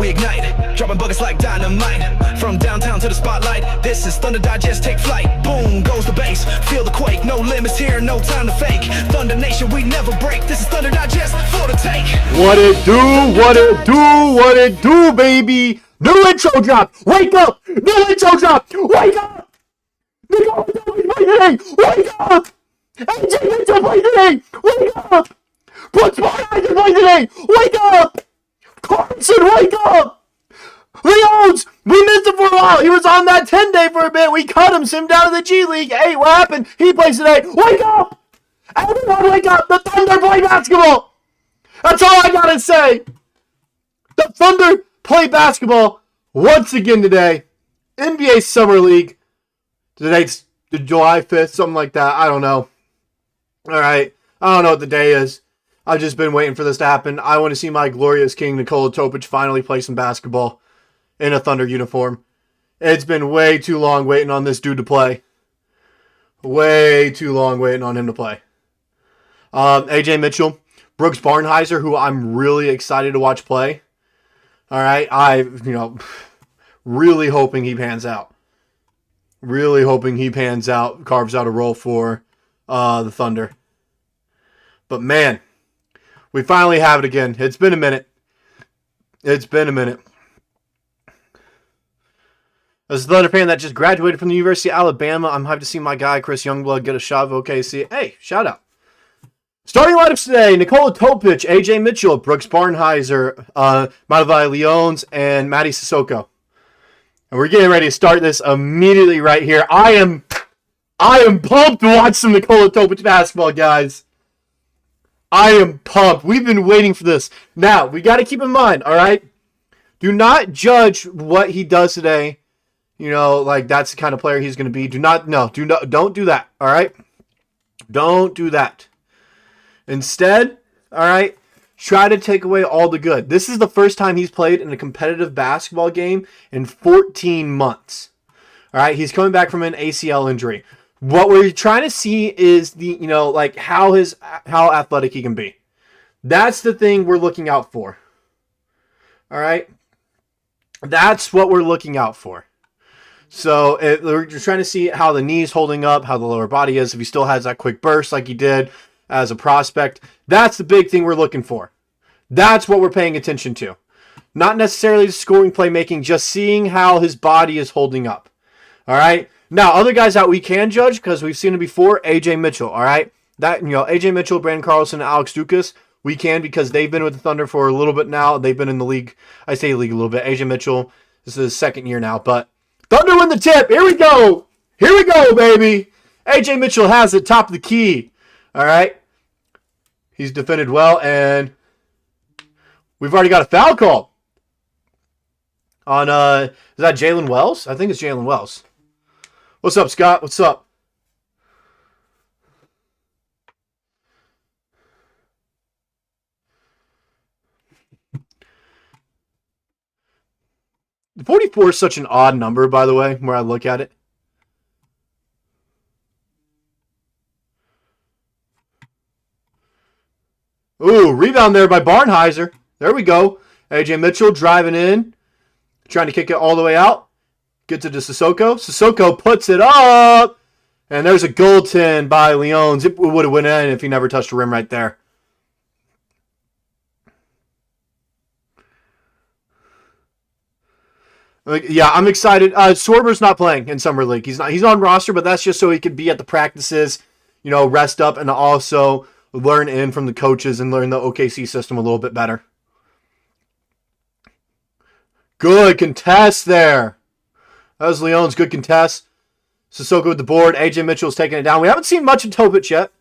we ignite. Dropping buckets like dynamite. From downtown to the spotlight. This is Thunder Digest, take flight. Boom goes the bass, feel the quake. No limits here, no time to fake. Thunder Nation, we never break. This is Thunder Digest, for the take. What it do, what it do, what it do, baby. New intro drop. Wake up. New intro drop. Wake up. Nikola Topić play today. Wake up. AJ Mitchell play today. Wake up. Brooks Barnhizer play today. Wake up. Carson, wake up. Leons, we missed him for a while. He was on that 10-day for a bit. We cut him, sent him down to the G League. Hey, what happened? He plays today. Wake up. Everyone wake up. The Thunder play basketball. That's all I gotta say. The Thunder play basketball once again today. NBA Summer League. Today's July 5th, something like that. I don't know. All right. I don't know what the day is. I've just been waiting for this to happen. I want to see my glorious king, Nikola Topić, finally play some basketball in a Thunder uniform. It's been way too long waiting on this dude to play. Way too long waiting on him to play. AJ Mitchell, Brooks Barnhizer, who I'm really excited to watch play. All right, really hoping he pans out. Really hoping he pans out, carves out a role for the Thunder. But man, we finally have it again. It's been a minute. It's been a minute. As a Thunder fan that just graduated from the University of Alabama, I'm hyped to see my guy Chris Youngblood get a shot of OKC. Hey, shout out. Starting lineups today, Nikola Topić, AJ Mitchell, Brooks Barnhizer, Madivai Leons, and Matty Sissoko. And we're getting ready to start this immediately right here. I am pumped to watch some Nikola Topić basketball, guys. I am pumped. We've been waiting for this. Now, we got to keep in mind, all right? Do not judge what he does today. Like that's the kind of player he's going to be. Don't do that, all right? Don't do that. Instead, all right, try to take away all the good. This is the first time he's played in a competitive basketball game in 14 months. All right, he's coming back from an ACL injury. What we're trying to see is how athletic he can be. That's the thing we're looking out for. All right, that's what we're looking out for. So we're just trying to see how the knee's holding up, how the lower body is, if he still has that quick burst like he did as a prospect. That's the big thing we're looking for. That's what we're paying attention to. Not necessarily the scoring, playmaking, just seeing how his body is holding up. All right. Now, other guys that we can judge, because we've seen it before, AJ Mitchell. All right. AJ Mitchell, Brandon Carlson, and Alex Dukas, we can because they've been with the Thunder for a little bit now. They've been in the league. I say league a little bit. AJ Mitchell, this is his second year now, but Thunder win the tip. Here we go. Here we go, baby. AJ Mitchell has it, top of the key. All right. He's defended well, and we've already got a foul call on, is that Jalen Wells? I think it's Jalen Wells. What's up, Scott? What's up? The 44 is such an odd number, by the way, where I look at it. Ooh, rebound there by Barnhizer. There we go. AJ Mitchell driving in. Trying to kick it all the way out. Gets it to Sissoko. Sissoko puts it up. And there's a goaltend by Leons. It would have went in if he never touched the rim right there. Yeah, I'm excited. Swerber's not playing in Summer League. He's on roster, but that's just so he could be at the practices, rest up, and also learn in from the coaches and learn the OKC system a little bit better. Good contest there. That was Leon's good contest. Sissoko with the board. AJ Mitchell's taking it down. We haven't seen much of Topić yet.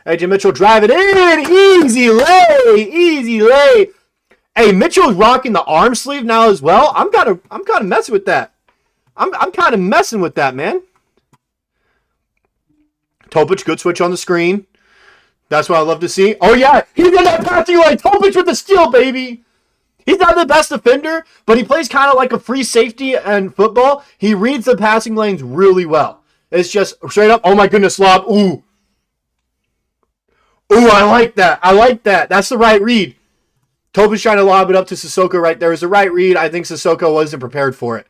AJ Mitchell drive it in. Easy lay. Easy lay. Hey, Mitchell's rocking the arm sleeve now as well. I'm kind of messing with that. I'm kind of messing with that, man. Topić, good switch on the screen. That's what I love to see. Oh, yeah. He's in that passing lane. Topić with the steal, baby. He's not the best defender, but he plays kind of like a free safety in football. He reads the passing lanes really well. It's just straight up, oh, my goodness, lob. Ooh. Ooh, I like that. I like that. That's the right read. Topić trying to lob it up to Sissoko right there. It was the right read. I think Sissoko wasn't prepared for it.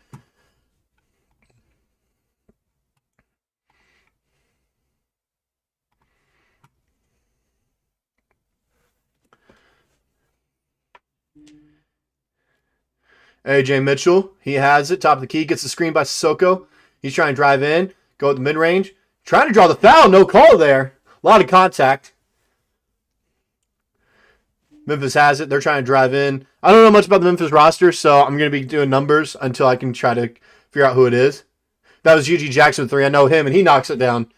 AJ Mitchell, he has it. Top of the key, gets the screen by Sissoko. He's trying to drive in, go at the mid-range. Trying to draw the foul. No call there. A lot of contact. Memphis has it. They're trying to drive in. I don't know much about the Memphis roster, so I'm going to be doing numbers until I can try to figure out who it is. That was GG Jackson with 3. I know him, and he knocks it down.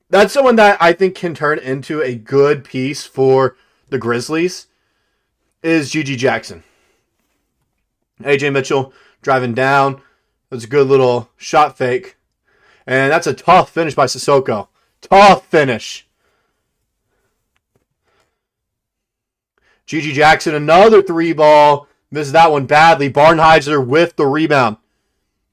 That's someone that I think can turn into a good piece for the Grizzlies, is GG Jackson. AJ Mitchell driving down. That's a good little shot fake. And that's a tough finish by Sissoko. Tough finish. GG Jackson, another 3-ball. Missed that one badly. Barnhizer with the rebound.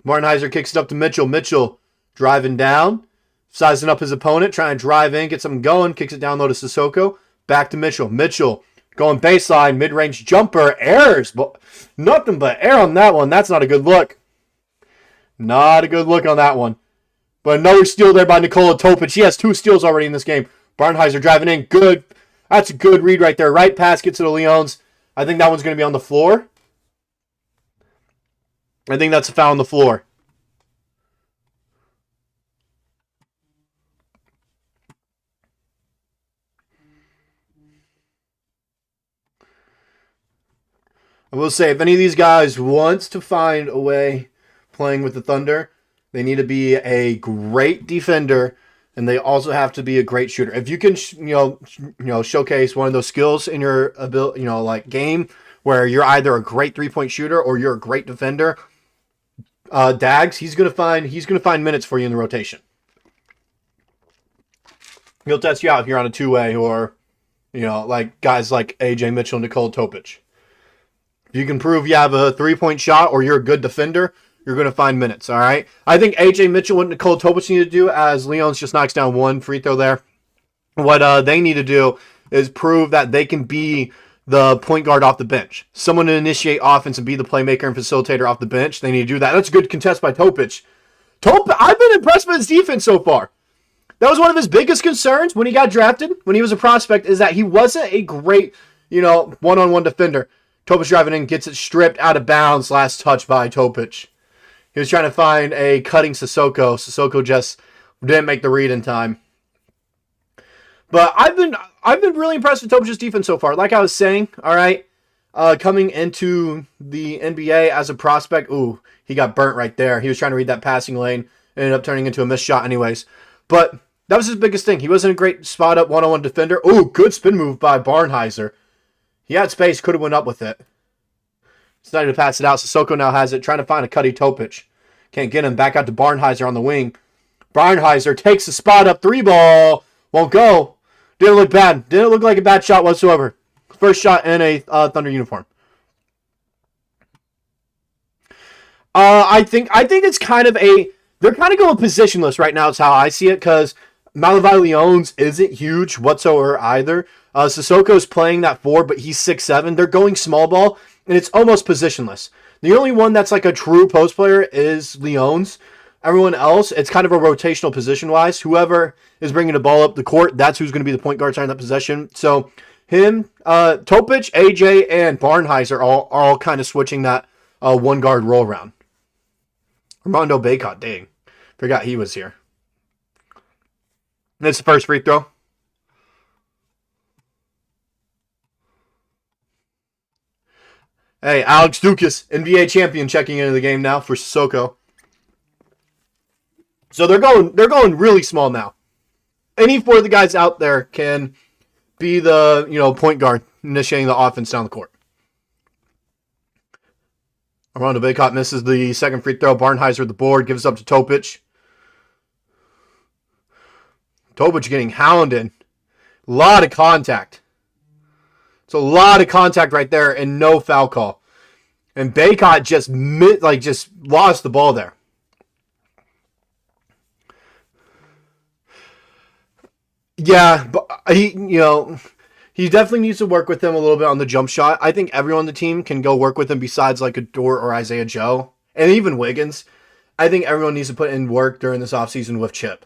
Barnhizer kicks it up to Mitchell. Mitchell driving down. Sizing up his opponent. Trying to drive in. Get something going. Kicks it down low to Sissoko. Back to Mitchell. Mitchell going baseline. Mid-range jumper. Errors. But nothing but air on that one. That's not a good look. Not a good look on that one. But another steal there by Nikola Topić. He has 2 steals already in this game. Barnhizer driving in. Good. That's a good read right there. Right pass gets to the Leons. I think that one's going to be on the floor. I think that's a foul on the floor. I will say, if any of these guys wants to find a way playing with the Thunder, they need to be a great defender, and they also have to be a great shooter. If you can, showcase one of those skills in your ability, game where you're either a great 3-point shooter or you're a great defender, Dags, he's gonna find minutes for you in the rotation. He'll test you out if you're on a 2-way or, like guys like AJ Mitchell and Nikola Topić. If you can prove you have a 3-point shot or you're a good defender, you're going to find minutes, all right? I think AJ Mitchell and Nikola Topić need to do, as Leons just knocks down 1 free throw there. What they need to do is prove that they can be the point guard off the bench. Someone to initiate offense and be the playmaker and facilitator off the bench. They need to do that. That's a good contest by Topić. I've been impressed with his defense so far. That was one of his biggest concerns when he got drafted, when he was a prospect, is that he wasn't a great, one-on-one defender. Topić driving in, gets it stripped out of bounds. Last touch by Topić. He was trying to find a cutting Sissoko. Sissoko just didn't make the read in time. But I've been really impressed with Topic's defense so far. Like I was saying, all right, coming into the NBA as a prospect, he got burnt right there. He was trying to read that passing lane. Ended up turning into a missed shot anyways. But that was his biggest thing. He wasn't a great spot-up one-on-one defender. Good spin move by Barnhizer. He had space, could have went up with it. Decided to pass it out. Sissoko now has it, trying to find a cutty Topić. Can't get him. Back out to Barnhizer on the wing. Barnhizer takes the spot up. 3-ball. Won't go. Didn't look bad. Didn't look like a bad shot whatsoever. First shot in a Thunder uniform. I think it's kind of they're kind of going positionless right now is how I see it, because Malavai Leons isn't huge whatsoever either. Sissoko's playing that 4, but he's 6'7". They're going small ball, and it's almost positionless. The only one that's like a true post player is Leons. Everyone else, it's kind of a rotational position-wise. Whoever is bringing the ball up the court, that's who's going to be the point guard starting that possession. So him, Topić, AJ, and Barnhizer are all kind of switching that one-guard roll around. Armando Bacot, dang. Forgot he was here. And it's the first free throw. Hey, Alex Dukas, NBA champion, checking into the game now for Sissoko. So they're going really small now. Any 4 of the guys out there can be the point guard initiating the offense down the court. Armando Bacot misses the second free throw. Barnhizer at the board, gives up to Topić. Topić getting hounded. A lot of contact. It's a lot of contact right there and no foul call. And Bacot just lost the ball there. he he definitely needs to work with him a little bit on the jump shot. I think everyone on the team can go work with him besides like a Dort or Isaiah Joe. And even Wiggins. I think everyone needs to put in work during this offseason with Chip.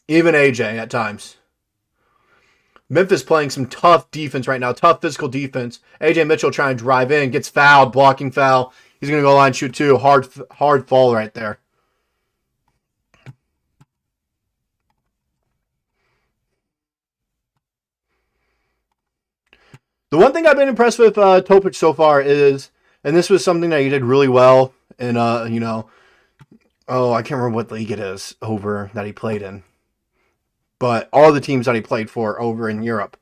Even AJ at times. Memphis playing some tough defense right now. Tough physical defense. AJ Mitchell trying to drive in. Gets fouled. Blocking foul. He's going to go line shoot too. Hard fall right there. The one thing I've been impressed with Topić so far is, and this was something that he did really well in, I can't remember what league it is over that he played in. But all the teams that he played for over in Europe.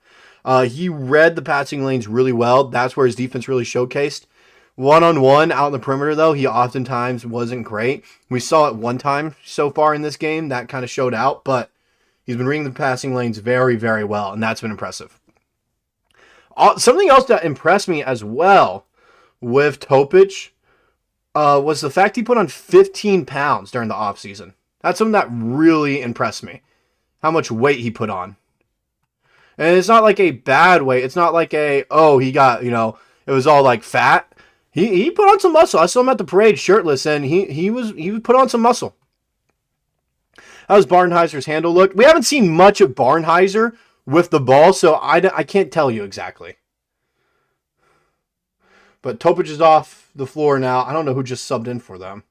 He read the passing lanes really well. That's where his defense really showcased. One-on-one out in the perimeter, though, he oftentimes wasn't great. We saw it one time so far in this game. That kind of showed out. But he's been reading the passing lanes very, very well. And that's been impressive. Something else that impressed me as well with Topić was the fact he put on 15 pounds during the offseason. That's something that really impressed me. How much weight he put on. And it's not like a bad weight. It's not like he got, it was all like fat. He put on some muscle. I saw him at the parade shirtless, and he put on some muscle. How does Barnhizer's handle look? We haven't seen much of Barnhizer with the ball, so I can't tell you exactly. But Topić is off the floor now. I don't know who just subbed in for them.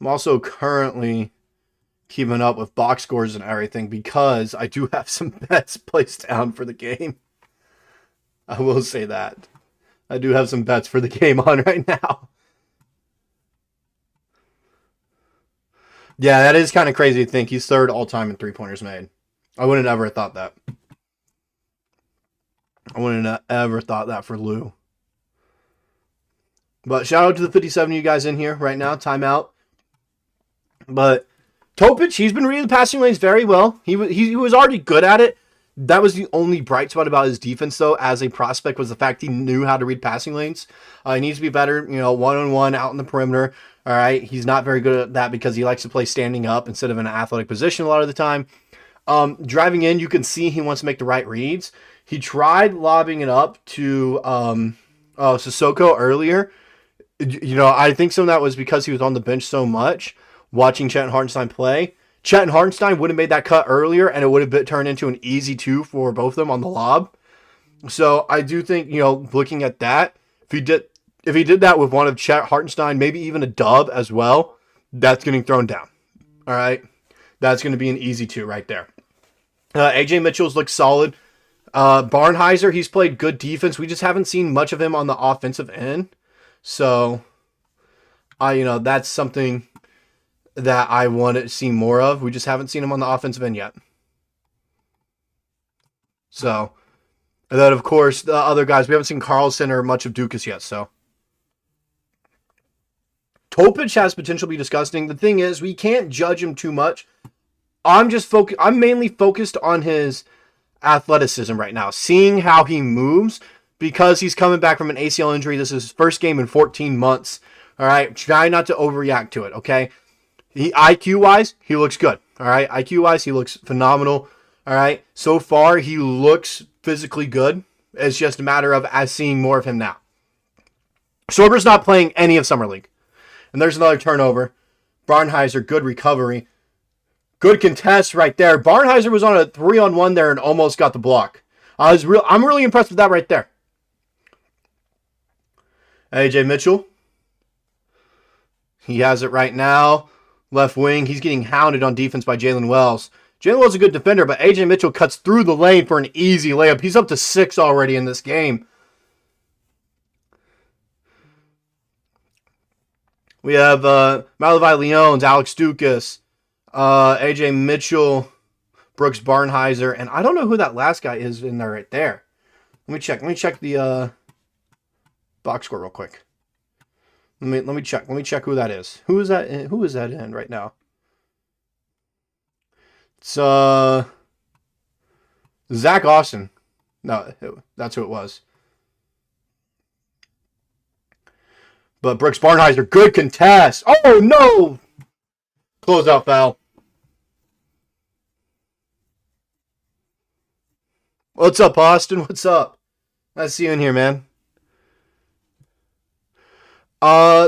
I'm also currently keeping up with box scores and everything because I do have some bets placed down for the game. I will say that. I do have some bets for the game on right now. Yeah, that is kind of crazy to think. He's third all-time in three-pointers made. I wouldn't have ever thought that. I wouldn't have ever thought that for Lou. But shout out to the 57 of you guys in here right now. Timeout. But Topić, he's been reading the passing lanes very well. He was already good at it. That was the only bright spot about his defense, though, as a prospect, was the fact he knew how to read passing lanes. He needs to be better, one-on-one out in the perimeter. All right, he's not very good at that because he likes to play standing up instead of in an athletic position a lot of the time. Driving in, you can see he wants to make the right reads. He tried lobbing it up to Sissoko earlier. I think some of that was because he was on the bench so much, watching Chet and Hartenstein play. Chet and Hartenstein would have made that cut earlier, and it would have turned into an easy 2 for both of them on the lob. So I do think, looking at that, if he did that with one of Chet, Hartenstein, maybe even a dub as well, that's getting thrown down. All right? That's going to be an easy 2 right there. AJ Mitchell's looked solid. Barnhizer, he's played good defense. We just haven't seen much of him on the offensive end. So, that's something that I want to see more of. We just haven't seen him on the offensive end yet. So, and then, of course, the other guys, we haven't seen Carlson or much of Dukas yet, so. Topić has potential to be disgusting. The thing is, we can't judge him too much. I'm mainly focused on his athleticism right now, seeing how he moves, because he's coming back from an ACL injury. This is his first game in 14 months. All right, try not to overreact to it, okay? IQ-wise, he looks good. All right, IQ-wise, he looks phenomenal. All right, so far, he looks physically good. It's just a matter of us seeing more of him now. Sorber's not playing any of Summer League. And there's another turnover. Barnhizer, good recovery. Good contest right there. Barnhizer was on a 3-on-1 there and almost got the block. I'm really impressed with that right there. AJ Mitchell. He has it right now. Left wing. He's getting hounded on defense by Jalen Wells. Jalen Wells is a good defender, but AJ Mitchell cuts through the lane for an easy layup. He's up to 6 already in this game. We have Malavi Leones, Alex Dukas, AJ Mitchell, Brooks Barnhizer, and I don't know who that last guy is in there right there. Let me check. Let me check the box score real quick. Let me check. Let me check who that is. Who is that? Who is that in right now? It's Zach Austin. No, that's who it was. But Brooks Barnhizer, good contest. Oh no! Closeout foul. What's up, Austin? What's up? Nice to see you in here, man.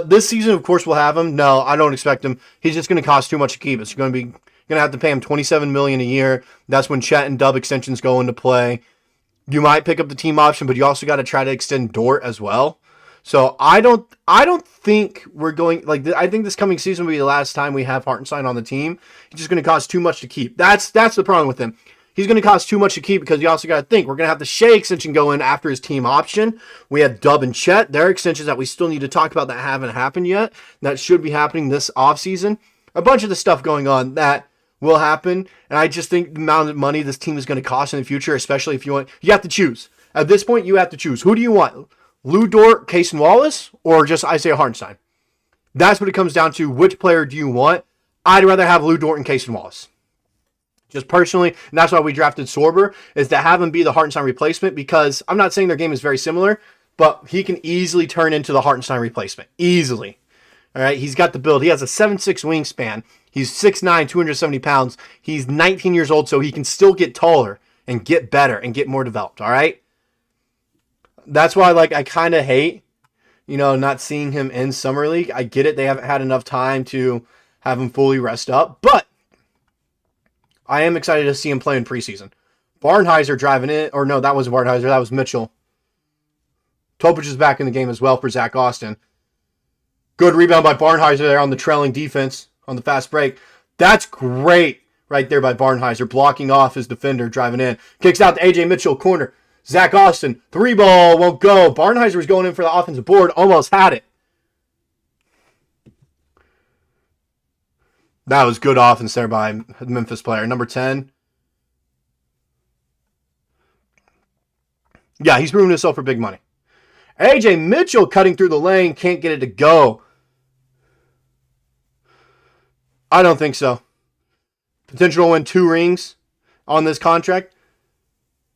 This season, of course, we'll have him. No, I don't expect him. He's just going to cost too much to keep. It's going to have to pay him $27 million a year. That's when Chet and Dub extensions go into play. You might pick up the team option, but you also got to try to extend Dort as well. So I don't think we're going like. I think this coming season will be the last time we have Hartenstein on the team. He's just going to cost too much to keep. That's the problem with him. He's going to cost too much to keep because you also got to think we're going to have the Shai extension go in after his team option. We have Dub and Chet. Their extensions that we still need to talk about that haven't happened yet. That should be happening this offseason. A bunch of the stuff going on that will happen. And I just think the amount of money this team is going to cost in the future, especially if you have to choose. At this point, you have to choose. Who do you want? Lou Dort, Cason Wallace, or just Isaiah Hartenstein? That's what it comes down to. Which player do you want? I'd rather have Lou Dort and Cason Wallace. Just personally, and that's why we drafted Sorber, is to have him be the Hartenstein replacement, because I'm not saying their game is very similar, but he can easily turn into the Hartenstein replacement. Easily. All right, he's got the build. He has a 7'6" wingspan. He's 6'9", 270 pounds. He's 19 years old, so he can still get taller and get better and get more developed, all right? That's why I kind of hate, not seeing him in Summer League. I get it. They haven't had enough time to have him fully rest up, but I am excited to see him play in preseason. Barnhizer driving it. Or no, that wasn't Barnhizer. That was Mitchell. Topić is back in the game as well for Zach Austin. Good rebound by Barnhizer there on the trailing defense on the fast break. That's great right there by Barnhizer. Blocking off his defender, driving in. Kicks out to A.J. Mitchell, corner. Zach Austin, 3-ball, won't go. Barnhizer was going in for the offensive board. Almost had it. That was good offense there by the Memphis player. Number 10. Yeah, he's proving himself for big money. A.J. Mitchell cutting through the lane. Can't get it to go. I don't think so. Potential to win 2 rings on this contract.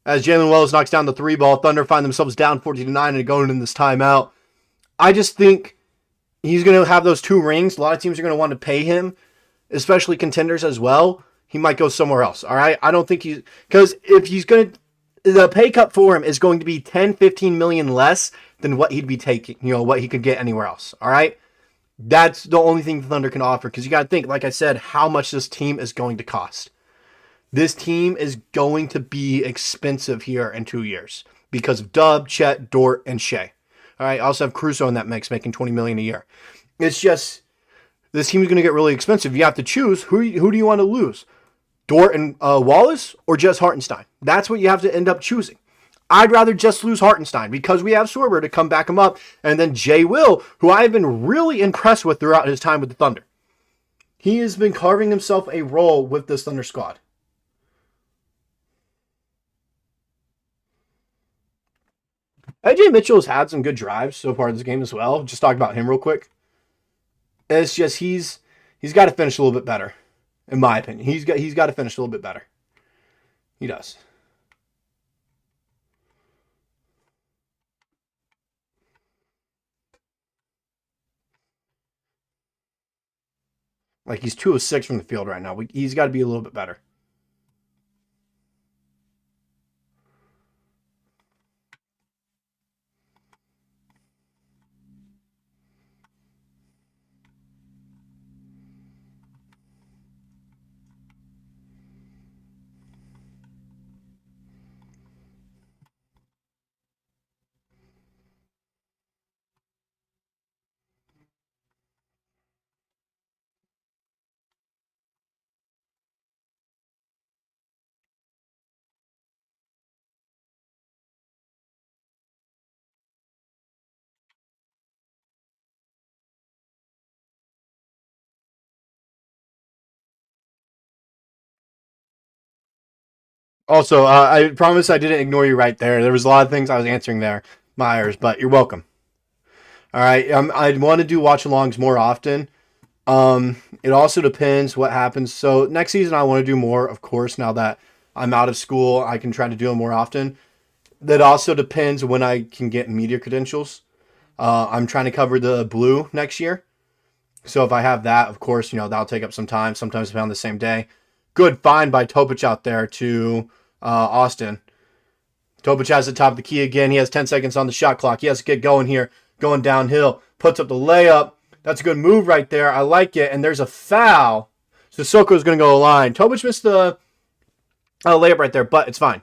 As Jalen Williams knocks down the 3-ball, Thunder find themselves down 14-9 and going in this timeout. I just think he's going to have those 2 rings. A lot of teams are going to want to pay him, especially contenders as well. He might go somewhere else, all right? I don't think because if he's going to, the pay cut for him is going to be 10, 15 million less than what he'd be taking, what he could get anywhere else, all right? That's the only thing the Thunder can offer, because you got to think, like I said, how much this team is going to cost. This team is going to be expensive here in 2 years because of Dub, Chet, Dort, and Shai. All right, I also have Caruso in that mix, making $20 million a year. It's just, this team is going to get really expensive. You have to choose who do you want to lose, Dort and Wallace, or just Hartenstein. That's what you have to end up choosing. I'd rather just lose Hartenstein because we have Sorber to come back him up, and then Jay Will, who I've been really impressed with throughout his time with the Thunder. He has been carving himself a role with this Thunder squad. A.J. Mitchell has had some good drives so far in this game as well. Just talk about him real quick. It's just he's got to finish a little bit better, in my opinion. He's got to finish a little bit better. He does. He's 2 of 6 from the field right now. He's got to be a little bit better. Also, I promise I didn't ignore you right there. There was a lot of things I was answering there, Myers, but you're welcome. All right, I'd want to do watch-alongs more often. It also depends what happens. So next season I want to do more, of course, now that I'm out of school. I can try to do them more often. That also depends when I can get media credentials. I'm trying to cover the Blue next year. So if I have that, of course, that'll take up some time. Sometimes on the same day. Good find by Topić out there to Austin. Topić has the top of the key again. He has 10 seconds on the shot clock. He has to get going here, going downhill. Puts up the layup. That's a good move right there. I like it. And there's a foul. Sissoko's going to go to the line. Topić missed the layup right there, but it's fine.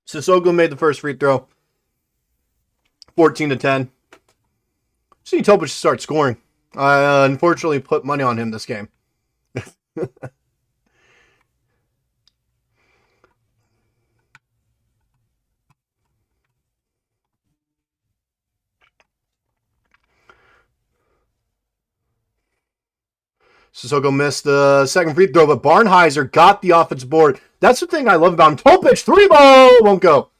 Sissoko made the first free throw. 14-10. See Topić start scoring. I unfortunately put money on him this game. Sissoko missed the second free throw, but Barnhizer got the offensive board. That's the thing I love about him. Topić, 3-ball, won't go.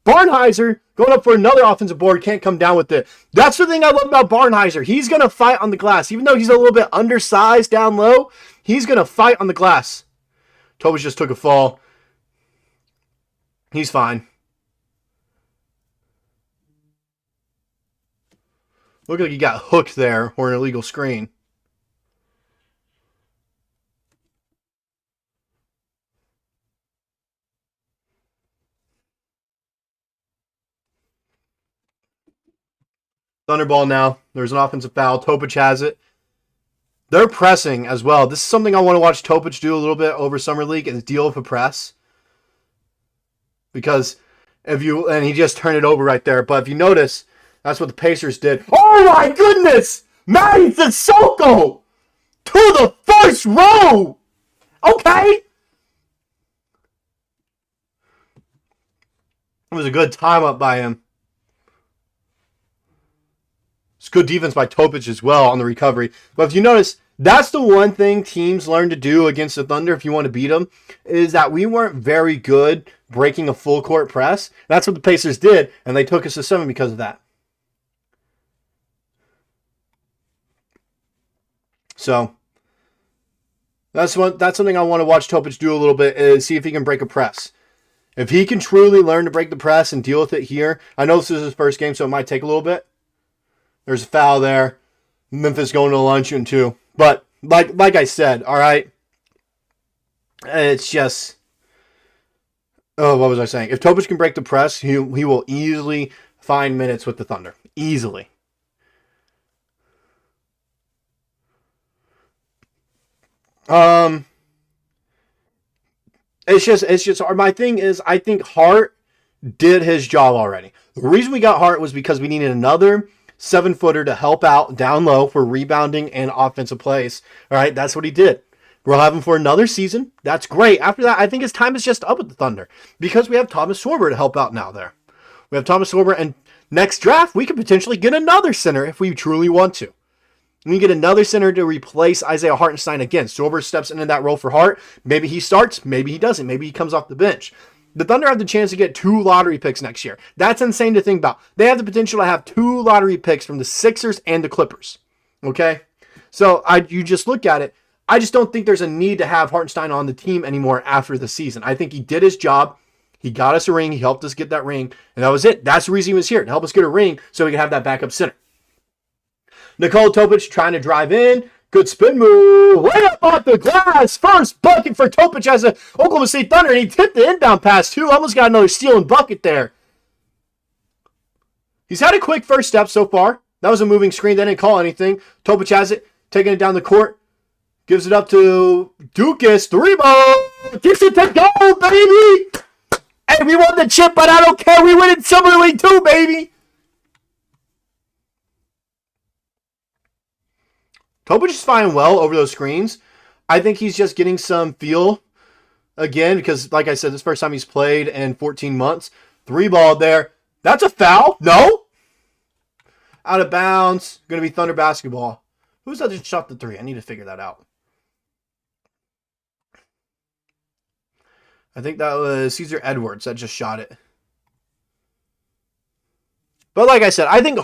Barnhizer going up for another offensive board, can't come down with it. That's the thing I love about Barnhizer. He's going to fight on the glass. Even though he's a little bit undersized down low, he's going to fight on the glass. Topić just took a fall. He's fine. Looked like he got hooked there or an illegal screen. Thunderball now. There's an offensive foul. Topić has it. They're pressing as well. This is something I want to watch Topić do a little bit over Summer League is deal with a press. Because and he just turned it over right there. But if you notice, that's what the Pacers did. Oh my goodness! Matty Sissoko to the first row! Okay! It was a good time up by him. It's good defense by Topić as well on the recovery. But if you notice, that's the one thing teams learn to do against the Thunder if you want to beat them, is that we weren't very good breaking a full court press. That's what the Pacers did, and they took us to 7 because of that. So that's something I want to watch Topić do a little bit, is see if he can break a press. If he can truly learn to break the press and deal with it here, I know this is his first game, so it might take a little bit. There's a foul there. Memphis going to the line shooting 2. But like I said, all right, it's just, what was I saying? If Topić can break the press, he will easily find minutes with the Thunder. Easily. It's just my thing is I think Hart did his job already. The reason we got Hart was because we needed another 7-footer to help out down low for rebounding and offensive plays. All right, that's what he did. We'll have him for another season. That's great. After that, I think his time is just up with the Thunder because we have Thomas Sorber to help out now there. We have Thomas Sorber, and next draft, we could potentially get another center if we truly want to. We get another center to replace Isaiah Hartenstein again. Sorber steps into that role for Hart. Maybe he starts. Maybe he doesn't. Maybe he comes off the bench. The Thunder have the chance to get 2 lottery picks next year. That's insane to think about. They have the potential to have 2 lottery picks from the Sixers and the Clippers. Okay? So you just look at it. I just don't think there's a need to have Hartenstein on the team anymore after the season. I think he did his job. He got us a ring. He helped us get that ring. And that was it. That's the reason he was here, to help us get a ring so we could have that backup center. Nikola Topić trying to drive in. Good spin move. Right up off the glass. First bucket for Topić as a Oklahoma State Thunder. And he tipped the inbound pass, too. Almost got another steal and bucket there. He's had a quick first step so far. That was a moving screen. They didn't call anything. Topić has it. Taking it down the court. Gives it up to Dukas. 3-ball. Gets it to go, baby. Hey, we won the chip, but I don't care. We win in Summer League, too, baby. Topić is flying well over those screens. I think he's just getting some feel again because, like I said, this is the first time he's played in 14 months. 3-ball there. That's a foul. No. Out of bounds. Going to be Thunder basketball. Who's that just shot the 3? I need to figure that out. I think that was Cesar Edwards that just shot it. But like I said, I think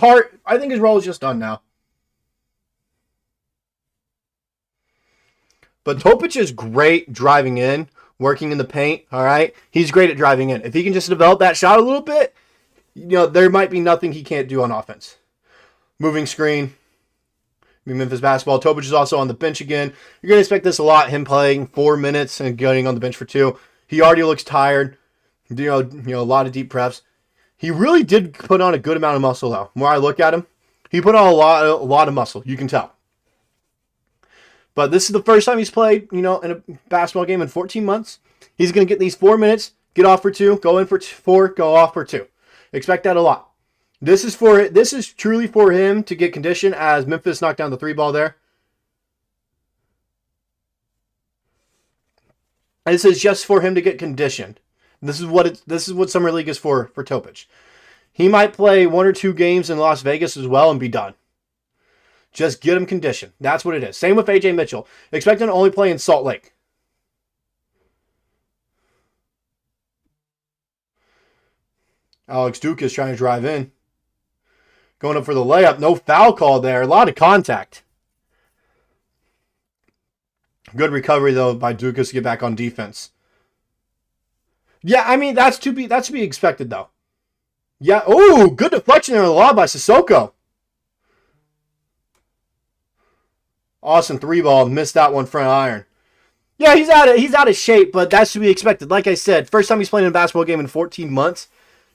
his role is just done now. But Topić is great driving in, working in the paint, all right? He's great at driving in. If he can just develop that shot a little bit, there might be nothing he can't do on offense. Moving screen. Memphis basketball. Topić is also on the bench again. You're going to expect this a lot, him playing 4 minutes and getting on the bench for 2. He already looks tired. A lot of deep preps. He really did put on a good amount of muscle, though. The more I look at him, he put on a lot of muscle. You can tell. But this is the first time he's played, in a basketball game in 14 months. He's going to get these 4 minutes, get off for 2, go in for 4, go off for 2. Expect that a lot. This is truly for him to get conditioned as Memphis knocked down the 3 ball there. This is just for him to get conditioned. This is what Summer League is for Topić. He might play 1 or 2 games in Las Vegas as well and be done. Just get him conditioned. That's what it is. Same with AJ Mitchell. Expect him to only play in Salt Lake. Alex Duke is trying to drive in. Going up for the layup. No foul call there. A lot of contact. Good recovery, though, by Dukas to get back on defense. Yeah, I mean, that's to be expected, though. Yeah, oh, good deflection there on the lob by Sissoko. Awesome 3 ball. Missed that one front iron. Yeah, he's out of shape, but that's to be expected. Like I said, first time he's playing in a basketball game in 14 months.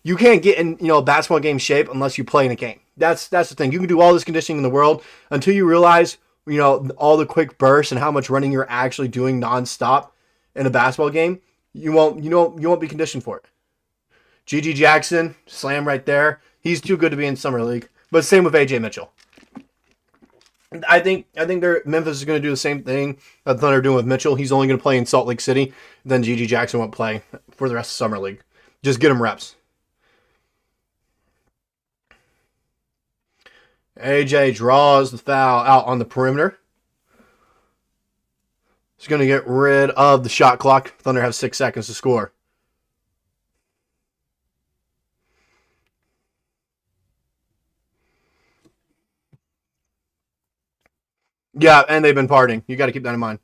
You can't get in, a basketball game shape unless you play in a game. That's the thing. You can do all this conditioning in the world until you realize, all the quick bursts and how much running you're actually doing nonstop in a basketball game. You won't be conditioned for it. G.G. Jackson, slam right there. He's too good to be in Summer League. But same with A.J. Mitchell. I think Memphis is going to do the same thing that Thunder are doing with Mitchell. He's only going to play in Salt Lake City. Then G.G. Jackson won't play for the rest of Summer League. Just get him reps. AJ draws the foul out on the perimeter. He's going to get rid of the shot clock. Thunder have 6 seconds to score. Yeah, and they've been partying. You got to keep that in mind.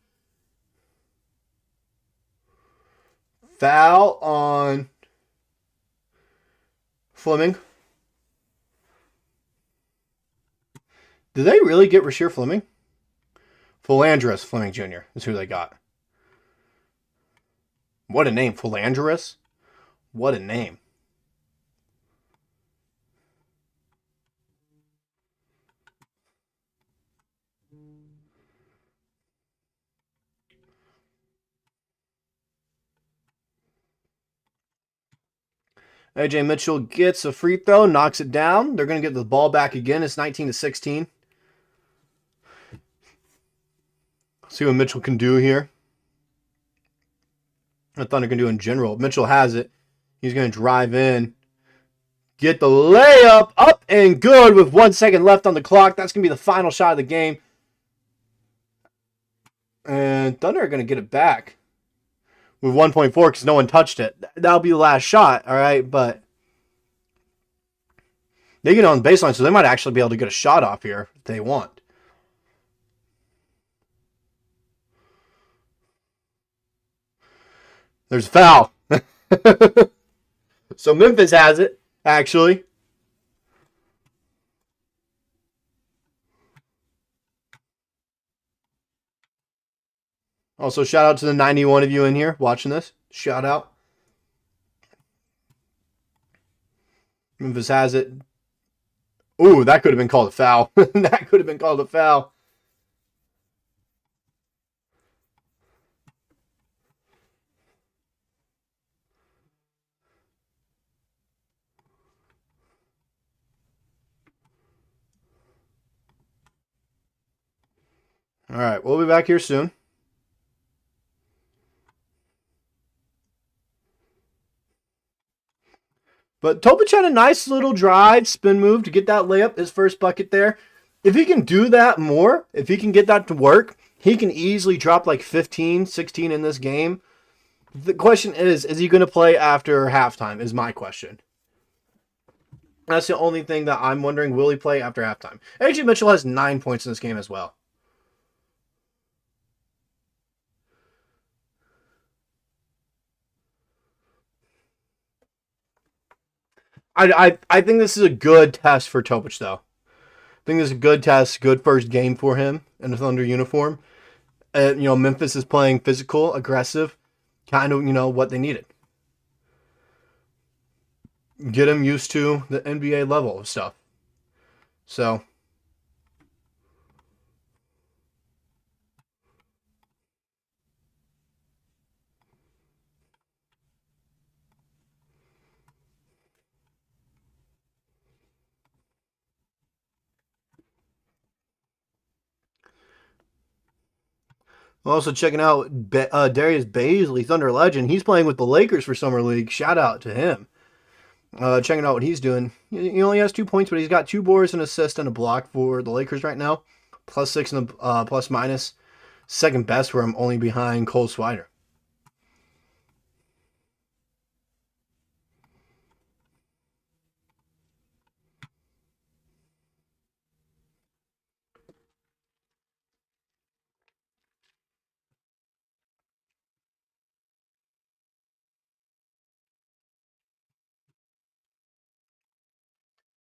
Foul on Fleming. Did they really get Rasheer Fleming? Philandrous Fleming Jr. is who they got. What a name. Philandrous? What a name. AJ Mitchell gets a free throw, knocks it down. They're going to get the ball back again. It's 19-16. See what Mitchell can do here. What Thunder can do in general. Mitchell has it. He's going to drive in. Get the layup up and good with 1 second left on the clock. That's going to be the final shot of the game. And Thunder are going to get it back with 1.4 because no one touched it. That'll be the last shot, all right? But they get on the baseline, so they might actually be able to get a shot off here if they want. There's a foul. So Memphis has it, actually. Also, shout out to the 91 of you in here watching this. Shout out. Memphis has it. Ooh, that could have been called a foul. That could have been called a foul. All right, we'll be back here soon. But Topić had a nice little drive, spin move to get that layup, his first bucket there. If he can do that more, if he can get that to work, he can easily drop like 15, 16 in this game. The question is he going to play after halftime is my question. That's the only thing that I'm wondering. Will he play after halftime? AJ Mitchell has 9 points in this game as well. I think this is a good test for Topić, though. I think this is a good test, good first game for him in the Thunder uniform. Memphis is playing physical, aggressive, kind of, what they needed. Get him used to the NBA level of stuff. So, also checking out Darius Baisley, Thunder legend. He's playing with the Lakers for Summer League. Shout out to him. Checking out what he's doing. He only has 2 points, but he's got 2 boards, an assist, and a block for the Lakers right now. +6 in the plus minus. Second best for him, only behind Cole Swider.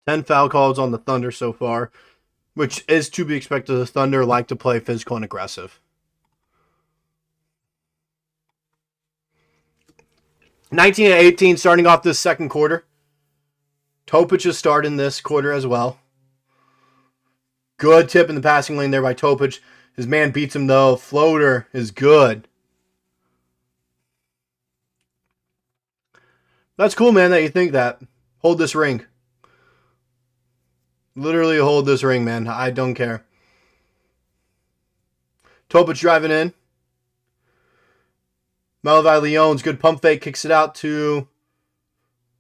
Ten foul calls on the Thunder so far, which is to be expected. The Thunder like to play physical and aggressive. 19-18 starting off this second quarter. Topić is starting this quarter as well. Good tip in the passing lane there by Topić. His man beats him though. Floater is good. That's cool, man, that you think that. Hold this ring. Literally hold this ring, man. I don't care. Topić driving in. Malavi Leones, good pump fake, kicks it out to...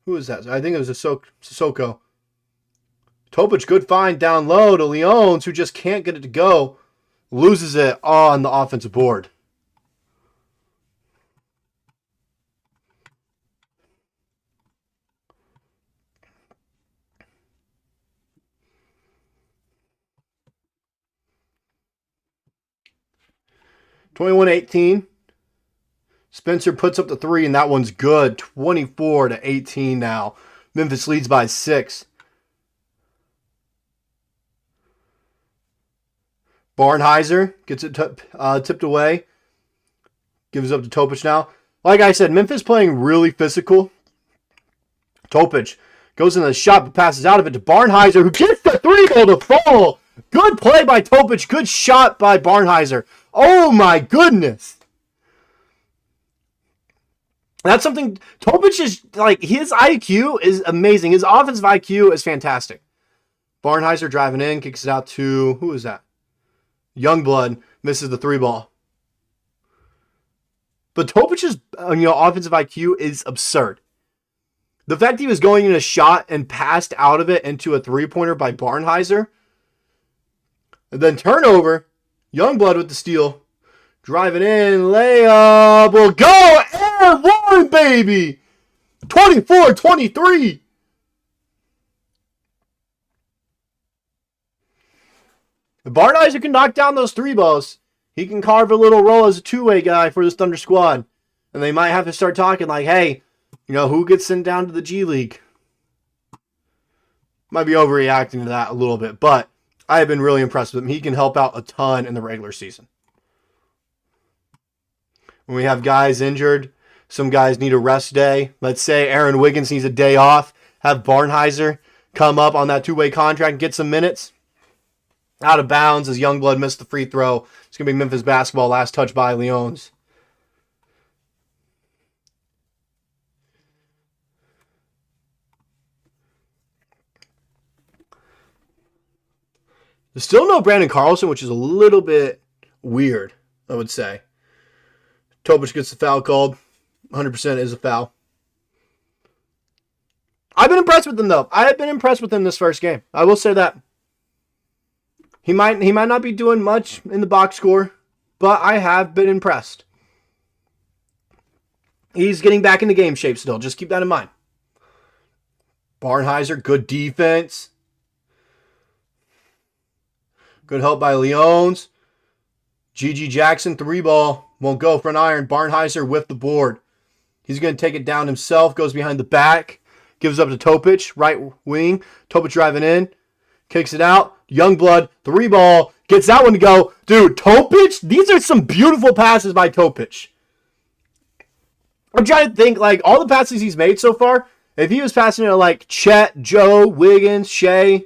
Who is that? I think it was Sissoko. Topić, good find down low to Leones, who just can't get it to go. Loses it on the offensive board. (21-18). Spencer puts up the 3, and that one's good. 24-18 now. Memphis leads by 6. Barnhizer gets it tipped away. Gives it up to Topić now. Like I said, Memphis playing really physical. Topić goes in the shot, but passes out of it to Barnhizer, who gets the 3-ball to fall. Good play by Topić. Good shot by Barnhizer. Oh my goodness. That's something. Topić is like, his IQ is amazing. His offensive IQ is fantastic. Barnhizer driving in, kicks it out to, who is that? Youngblood misses the 3-ball. But Topic's offensive IQ is absurd. The fact he was going in a shot and passed out of it into a 3-pointer by Barnhizer. And then turnover. Youngblood with the steal. Driving in. Layup. Will go. Air one, baby. 24-23. If Barnhizer can knock down those 3 balls, he can carve a little role as a 2-way guy for this Thunder squad. And they might have to start talking like, hey, who gets sent down to the G League? Might be overreacting to that a little bit, but I have been really impressed with him. He can help out a ton in the regular season. When we have guys injured, some guys need a rest day. Let's say Aaron Wiggins needs a day off. Have Barnhizer come up on that 2-way contract and get some minutes. Out of bounds as Youngblood missed the free throw. It's going to be Memphis basketball. Last touch by Leones. There's still no Brandon Carlson, which is a little bit weird, I would say. Topić gets the foul called. 100% is a foul. I've been impressed with him, though. I have been impressed with him this first game. I will say that. He might not be doing much in the box score, but I have been impressed. He's getting back into game shape still. Just keep that in mind. Barnhizer, good defense. Good help by Leones. G.G. Jackson, 3-ball. Won't go for an iron. Barnhizer with the board. He's going to take it down himself. Goes behind the back. Gives up to Topić, right wing. Topić driving in. Kicks it out. Youngblood, 3-ball. Gets that one to go. Dude, Topić, these are some beautiful passes by Topić. I'm trying to think, like, all the passes he's made so far, if he was passing it to, like, Chet, Joe, Wiggins, Shai,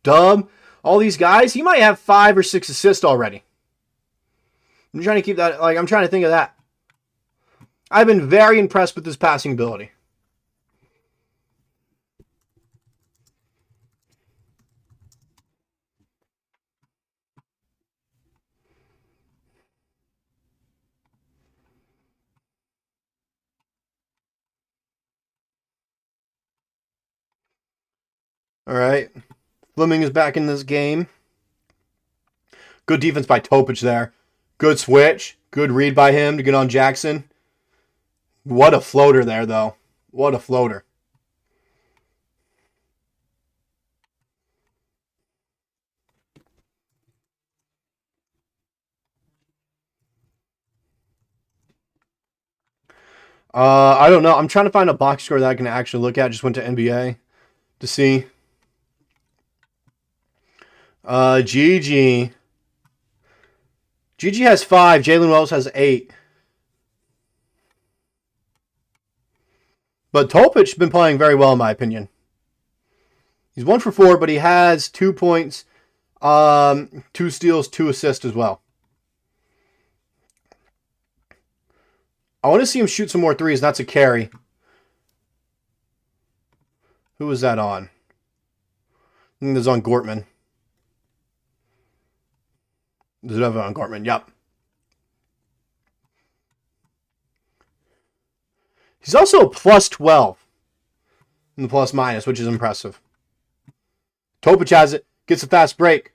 Dub, all these guys, he might have 5 or 6 assists already. I'm trying to keep that, like, I'm trying to think of that. I've been very impressed with his passing ability. All right. Fleming is back in this game. Good defense by Topić there. Good switch. Good read by him to get on Jackson. What a floater there, though. What a floater. I don't know. I'm trying to find a box score that I can actually look at. Just went to NBA to see. GG. GG has 5. Jalen Williams has 8. But Topić's been playing very well, in my opinion. He's 1 for 4, but he has 2 points, 2 steals, 2 assists as well. I want to see him shoot some more threes. That's a carry. Who was that on? I think this is on Gortman. This is on Gortman. Yep. He's also a plus 12 in the plus minus, which is impressive. Topić has it. Gets a fast break.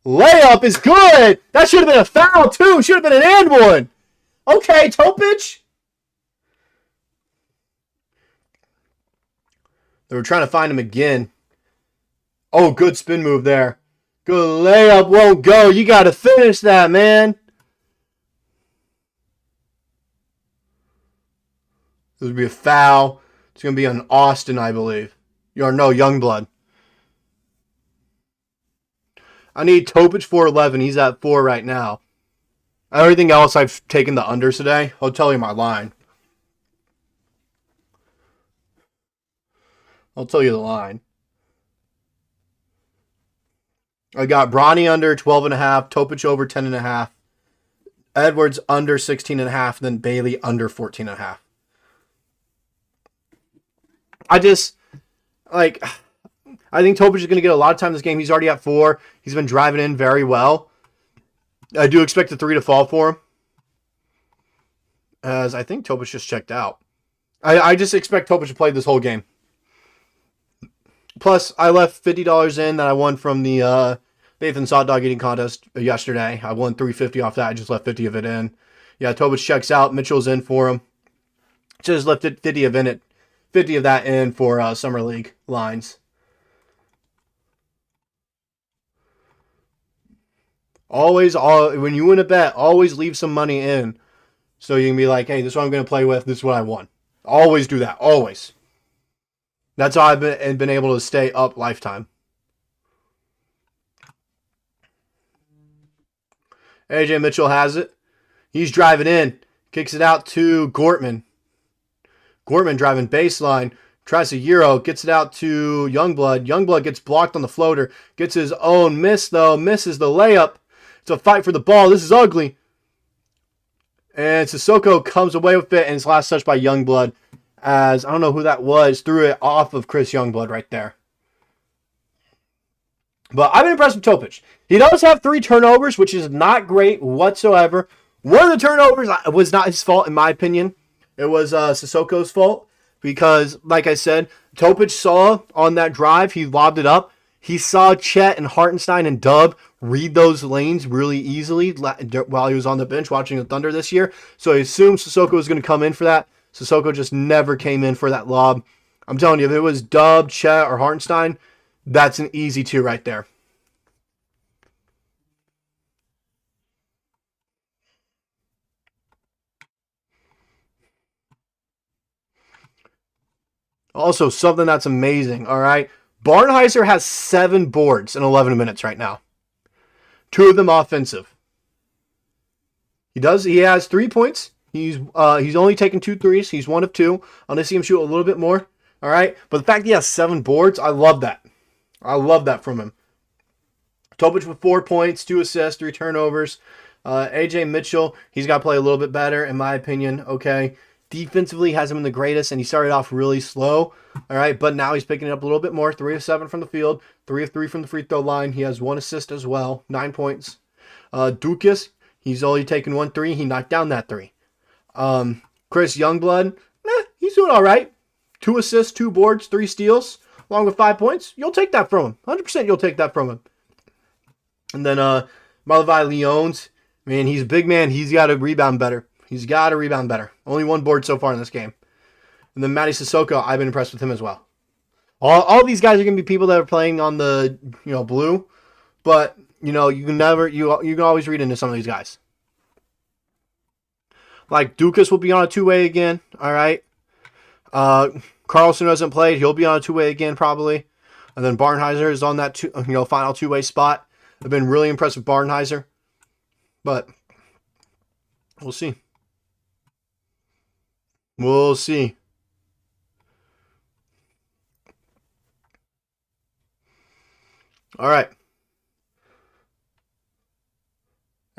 Layup is good. That should have been a foul, too. Should have been an and one. Okay, Topić. They were trying to find him again. Oh, good spin move there. Good layup won't go. You got to finish that, man. This would be a foul. It's going to be on Austin, I believe. Or no, Youngblood. I need Topić for 11. He's at 4 right now. Everything else, I've taken the unders today. I'll tell you my line. I'll tell you the line. I got Bronny under 12.5, Topić over 10.5, Edwards under 16.5, then Bailey under 14.5. I think Topić is going to get a lot of time in this game. He's already at 4. He's been driving in very well. I do expect the 3 to fall for him, as I think Topić just checked out. I just expect Topić to play this whole game. Plus, I left $50 in that I won from the Nathan's hot dog eating contest yesterday. I won $350 off that. I just left 50 of it in. Yeah, Topić checks out. Mitchell's in for him. Just left 50 of that in for Summer League lines. Always, when you win a bet, always leave some money in. So you can be like, hey, this is what I'm going to play with. This is what I won. Always do that. Always. That's how I've been able to stay up lifetime. AJ Mitchell has it. He's driving in. Kicks it out to Gortman. Gortman driving baseline. Tries a Euro. Gets it out to Youngblood. Youngblood gets blocked on the floater. Gets his own miss, though. Misses the layup. It's a fight for the ball. This is ugly. And Sissoko comes away with it, and it's last touch by Youngblood. As, I don't know who that was, threw it off of Chris Youngblood right there. But I've been impressed with Topić. He does have 3 turnovers, which is not great whatsoever. One of the turnovers was not his fault, in my opinion. It was Sissoko's fault. Because, like I said, Topić saw on that drive, he lobbed it up. He saw Chet and Hartenstein and Dub read those lanes really easily while he was on the bench watching the Thunder this year. So he assumed Sissoko was going to come in for that. Sissoko just never came in for that lob. I'm telling you, if it was Dub, Chet, or Hartenstein, that's an easy 2 right there. Also, something that's amazing, all right? Barnhizer has 7 boards in 11 minutes right now. 2 of them offensive. He has 3 points. He's only taken 2 threes. He's 1 of 2. I want to see him shoot a little bit more. All right. But the fact he has 7 boards, I love that. I love that from him. Topić with 4 points, 2 assists, 3 turnovers. AJ Mitchell, he's got to play a little bit better, in my opinion. Okay. Defensively, hasn't been the greatest, and he started off really slow. All right. But now he's picking it up a little bit more. 3 of 7 from the field, 3 of 3 from the free throw line. He has 1 assist as well, 9 points. Dukas, he's only taken 1 3. He knocked down that 3. Chris Youngblood, he's doing all right. 2 assists, 2 boards, 3 steals, along with 5 points. You'll take that from him. 100% you'll take that from him. And then Malavi Leones, man, he's a big man. He's got to rebound better. Only 1 board so far in this game. And then Matty Sissoko, I've been impressed with him as well. All these guys are going to be people that are playing on the blue, but you can always read into some of these guys. Like Dukas will be on a 2-way again. All right. Carlson hasn't played. He'll be on a 2-way again probably. And then Barnhizer is on that final 2-way spot. I've been really impressed with Barnhizer, but we'll see. We'll see. All right.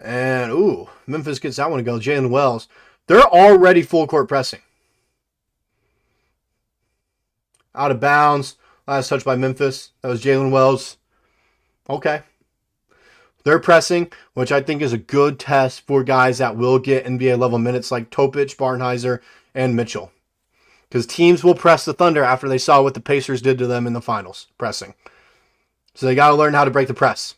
And, Memphis gets that one to go. Jalen Wells. They're already full court pressing. Out of bounds. Last touch by Memphis. That was Jalen Wells. Okay. They're pressing, which I think is a good test for guys that will get NBA level minutes like Topić, Barnhizer, and Mitchell. Because teams will press the Thunder after they saw what the Pacers did to them in the finals, pressing. So they got to learn how to break the press.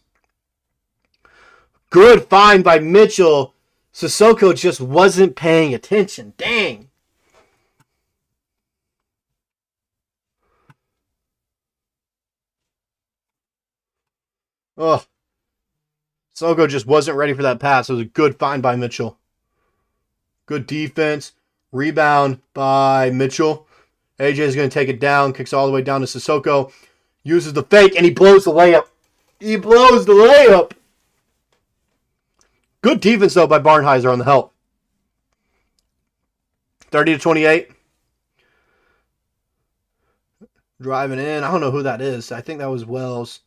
Good find by Mitchell. Sissoko just wasn't paying attention. Dang. Oh. Sissoko just wasn't ready for that pass. It was a good find by Mitchell. Good defense. Rebound by Mitchell. AJ is going to take it down. Kicks all the way down to Sissoko. Uses the fake, and he blows the layup. Good defense, though, by Barnhizer on the help. 30-28. Driving in. I don't know who that is. I think that was Wells.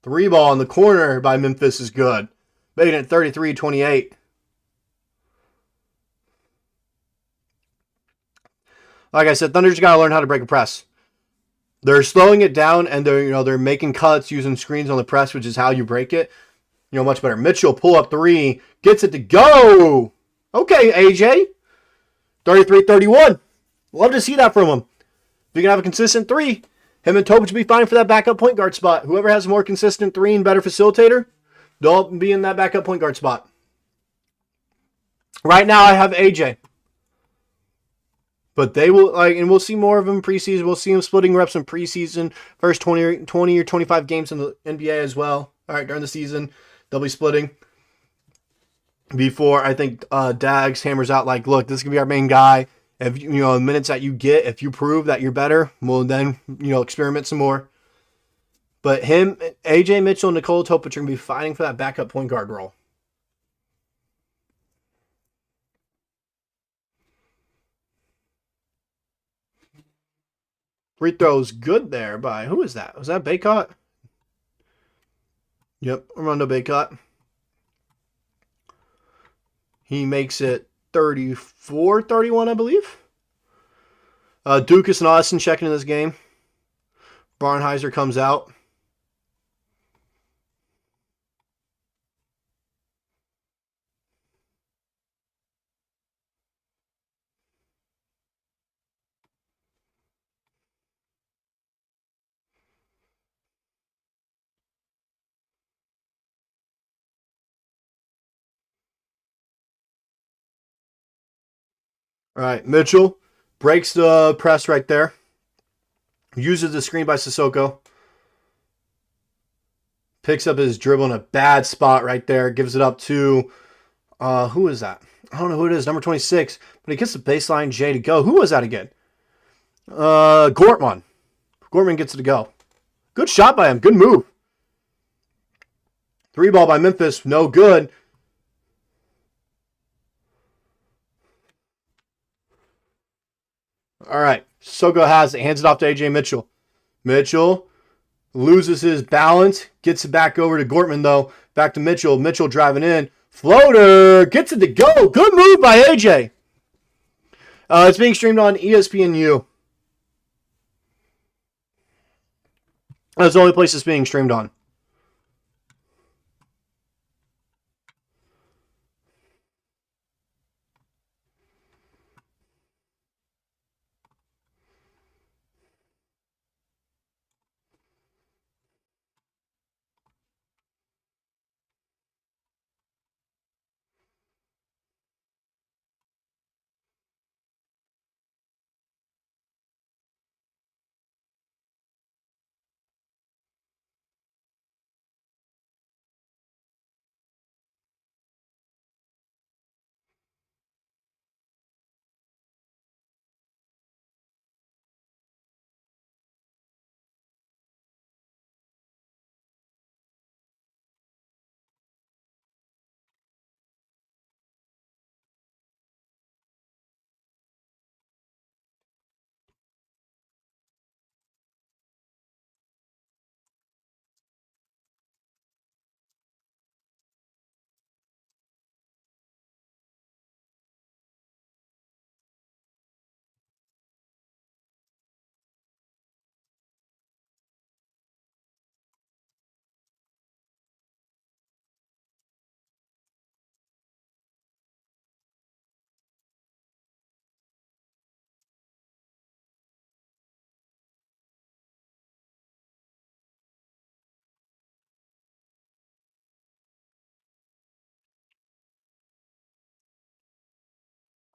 3 ball in the corner by Memphis is good. Making it 33-28. Like I said, Thunder's got to learn how to break a press. They're slowing it down, and they're making cuts using screens on the press, which is how you break it. Much better. Mitchell, pull up 3, gets it to go. Okay, AJ. 33-31. Love to see that from him. If you can have a consistent 3, him and Topić will be fine for that backup point guard spot. Whoever has a more consistent 3 and better facilitator, they'll be in that backup point guard spot. Right now, I have AJ. But they will, and we'll see more of them preseason. We'll see them splitting reps in preseason. First 20 or 25 games in the NBA as well. All right, during the season, they'll be splitting. Before, I think Dags hammers out, look, this is going to be our main guy. If the minutes that you get, if you prove that you're better, we'll then, experiment some more. But him, AJ Mitchell, and Nikola Topić are going to be fighting for that backup point guard role. Free throws good there by, who is that? Was that Baycott? Yep, Armando Baycott. He makes it 34-31, I believe. Dukas and Austin checking in this game. Barnhizer comes out. All right, Mitchell breaks the press right there. Uses the screen by Sissoko. Picks up his dribble in a bad spot right there. Gives it up to, who is that? I don't know who it is, number 26. But he gets the baseline J to go. Who was that again? Gortman. Gortman gets it to go. Good shot by him. Good move. 3 ball by Memphis. No good. All right. Soko has it. Hands it off to A.J. Mitchell. Mitchell loses his balance. Gets it back over to Gortman, though. Back to Mitchell. Mitchell driving in. Floater. Gets it to go. Good move by A.J. It's being streamed on ESPNU. That's the only place it's being streamed on.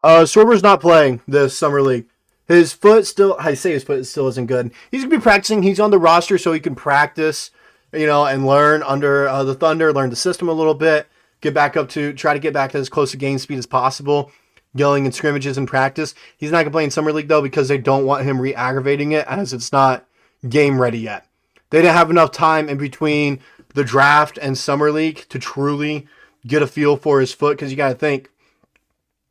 Swerver's not playing this summer league. His foot still, I say his foot still isn't good. He's going to be practicing. He's on the roster so he can practice, and learn under the Thunder, learn the system a little bit, try to get back to as close to game speed as possible, yelling in scrimmages and practice. He's not going to play in summer league, though, because they don't want him re-aggravating it as it's not game ready yet. They didn't have enough time in between the draft and summer league to truly get a feel for his foot, because you got to think,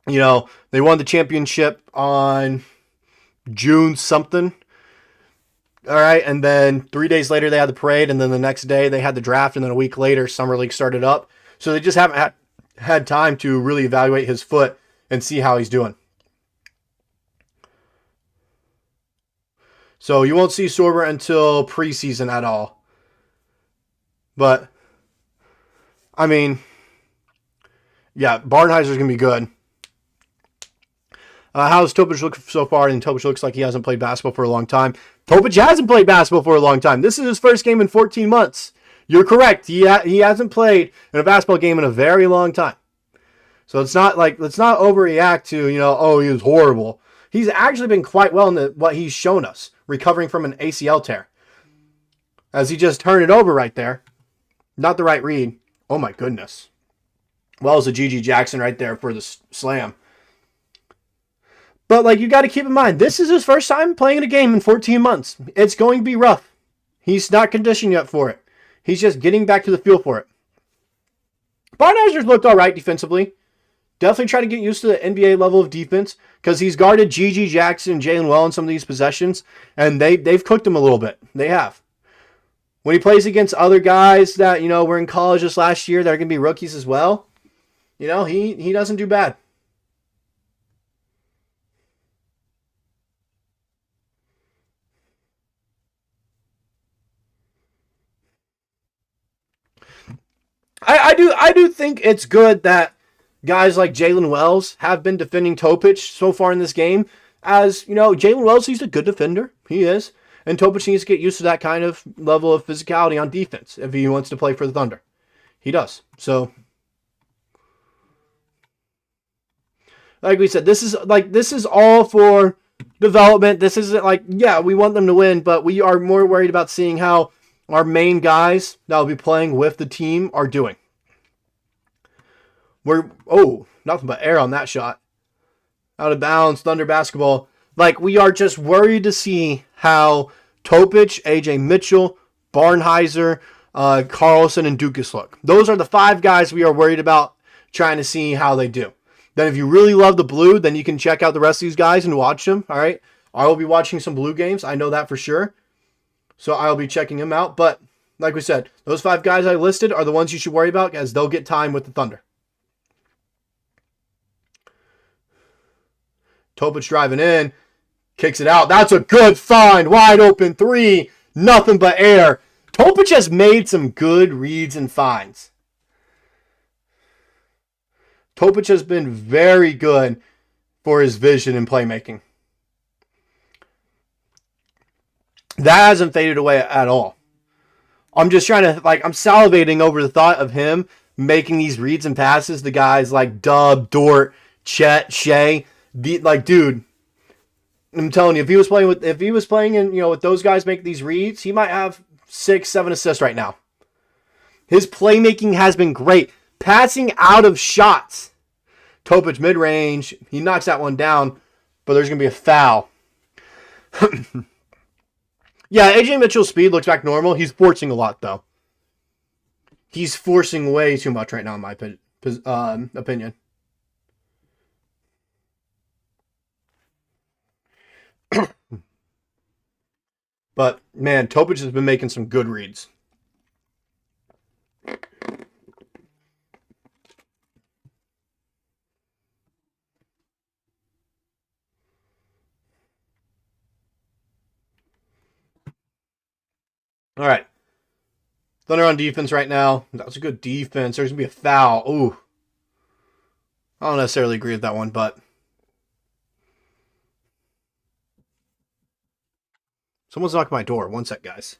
they won the championship on June something. All right. And then 3 days later, they had the parade. And then the next day, they had the draft. And then a week later, Summer League started up. So they just haven't had time to really evaluate his foot and see how he's doing. So you won't see Sorber until preseason at all. But, Barnhizer's going to be good. How does Topić look so far? And Topić looks like he hasn't played basketball for a long time. Topić hasn't played basketball for a long time. This is his first game in 14 months. You're correct. He hasn't played in a basketball game in a very long time. So let's not overreact to, he was horrible. He's actually been quite well in what he's shown us, recovering from an ACL tear. As he just turned it over right there. Not the right read. Oh my goodness. Well, it's a GG Jackson right there for the slam. But, you got to keep in mind, this is his first time playing in a game in 14 months. It's going to be rough. He's not conditioned yet for it. He's just getting back to the feel for it. Barnhizer's looked all right defensively. Definitely try to get used to the NBA level of defense because he's guarded GG Jackson and Jalen well in some of these possessions, and they've cooked him a little bit. They have. When he plays against other guys that, were in college this last year that are going to be rookies as well, he doesn't do bad. I do think it's good that guys like Jalen Wells have been defending Topić so far in this game. As, Jalen Wells, he's a good defender. He is. And Topić needs to get used to that kind of level of physicality on defense if he wants to play for the Thunder. He does. So, like we said, this is all for development. This isn't we want them to win, but we are more worried about seeing how our main guys that will be playing with the team are doing. Nothing but air on that shot. Out of bounds, Thunder basketball. Like, we are just worried to see how Topić, AJ Mitchell, Barnhizer, Carlson, and Dukas look. Those are the 5 guys we are worried about, trying to see how they do. Then if you really love the blue, then you can check out the rest of these guys and watch them, all right? I will be watching some blue games. I know that for sure. So I'll be checking them out. But like we said, those 5 guys I listed are the ones you should worry about, as they'll get time with the Thunder. Topić driving in, kicks it out. That's a good find. Wide open 3. Nothing but air. Topić has made some good reads and finds. Topić has been very good for his vision and playmaking. That hasn't faded away at all. I'm just trying to, I'm salivating over the thought of him making these reads and passes to guys like Dub, Dort, Chet, Shai. Dude, I'm telling you, if he was playing in, with those guys making these reads, he might have 6-7 assists right now. His playmaking has been great. Passing out of shots. Topić mid-range. He knocks that one down, but there's going to be a foul. Yeah, AJ Mitchell's speed looks back normal. He's forcing a lot, though. He's forcing way too much right now, in my opinion. But, man, Topić has been making some good reads. All right. Thunder on defense right now. That was a good defense. There's going to be a foul. Ooh. I don't necessarily agree with that one, but someone's knocking my door. One sec, guys.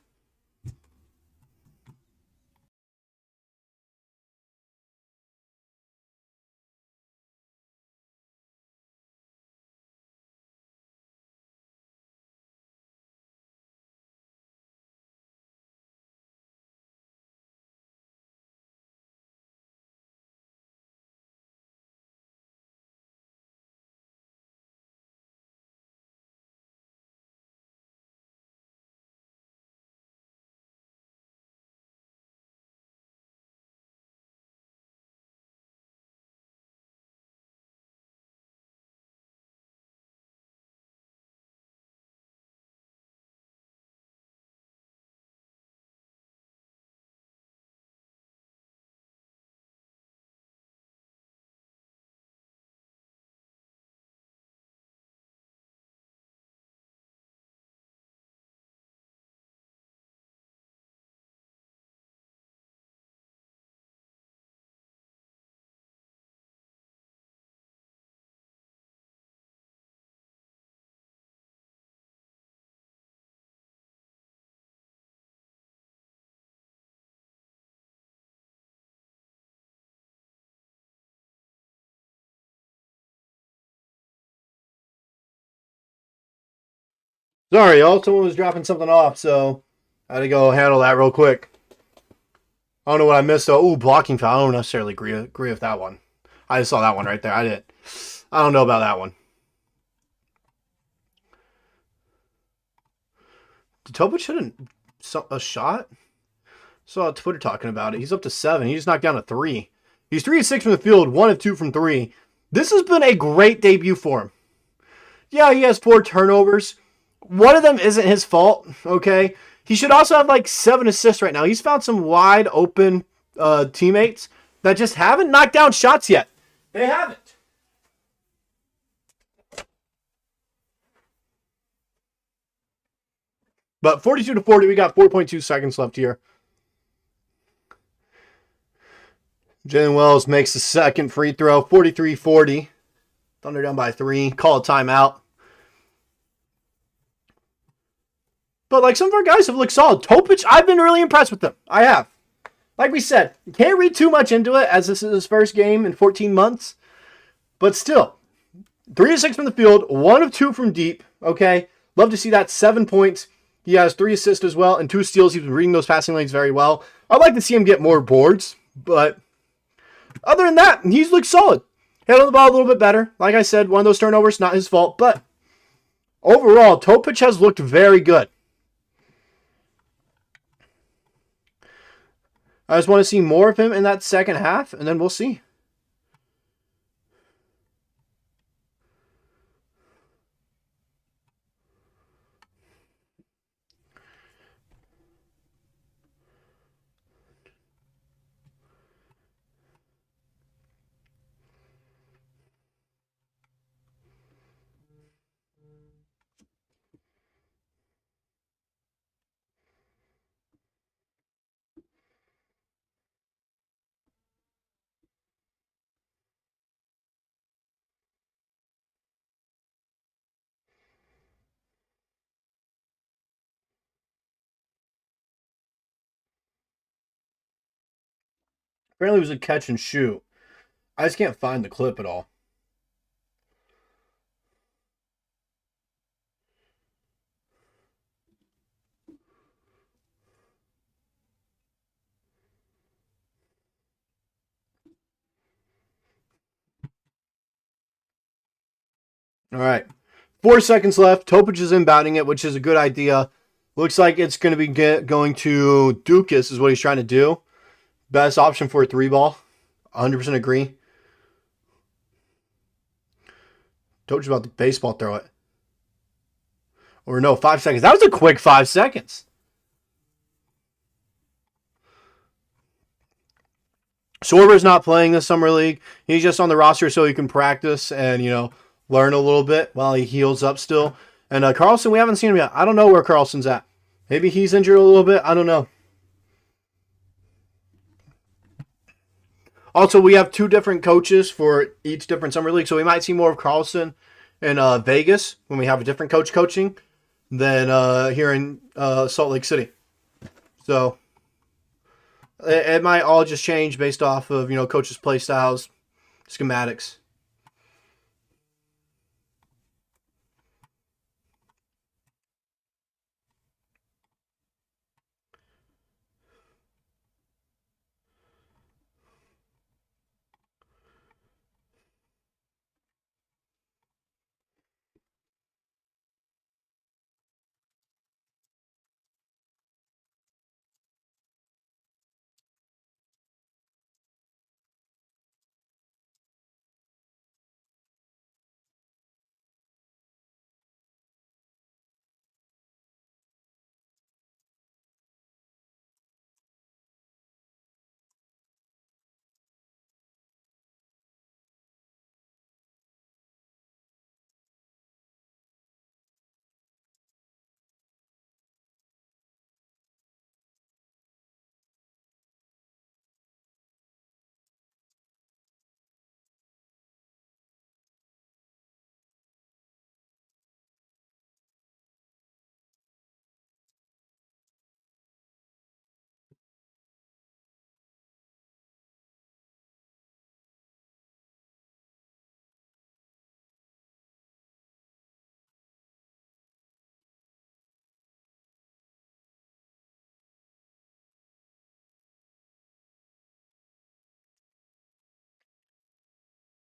Sorry, y'all. Someone was dropping something off, so I had to go handle that real quick. I don't know what I missed, though. Ooh, blocking foul. I don't necessarily agree with that one. I just saw that one right there. I don't know about that one. Did Topić hit a shot? I saw Twitter talking about it. He's up to 7. He just knocked down a 3. He's 3 of 6 from the field, 1 of 2 from 3. This has been a great debut for him. Yeah, he has 4 turnovers. One of them isn't his fault, okay? He should also have 7 assists right now. He's found some wide open teammates that just haven't knocked down shots yet. They haven't. But 42-40, we got 4.2 seconds left here. Jalen Williams makes the second free throw, 43-40. Thunder down by 3. Call a timeout. But some of our guys have looked solid. Topić, I've been really impressed with them. I have. Like we said, you can't read too much into it, as this is his first game in 14 months. But still, 3 of 6 from the field, 1 of 2 from deep. Okay, love to see that. 7 points. He has 3 assists as well and 2 steals. He's been reading those passing lanes very well. I'd like to see him get more boards, but other than that, he's looked solid. Handled the ball a little bit better. Like I said, one of those turnovers, not his fault, but Overall, Topić has looked very good. I just want to see more of him in that second half, and then we'll see. Apparently, it was a catch and shoot. I just can't find the clip at all. All right. 4 seconds left. Topić is inbounding it, which is a good idea. Looks like it's going to be going to Dukas is what he's trying to do. Best option for a 3-ball. 100% agree. Told you about the baseball throw it. Or no, 5 seconds. That was a quick 5 seconds. Sorber's not playing the summer league. He's just on the roster so he can practice and, learn a little bit while he heals up still. And Carlson, we haven't seen him yet. I don't know where Carlson's at. Maybe he's injured a little bit. I don't know. Also, we have 2 different coaches for each different summer league, so we might see more of Carlson in Vegas when we have a different coach coaching than here in Salt Lake City. So it might all just change based off of coaches' play styles, schematics.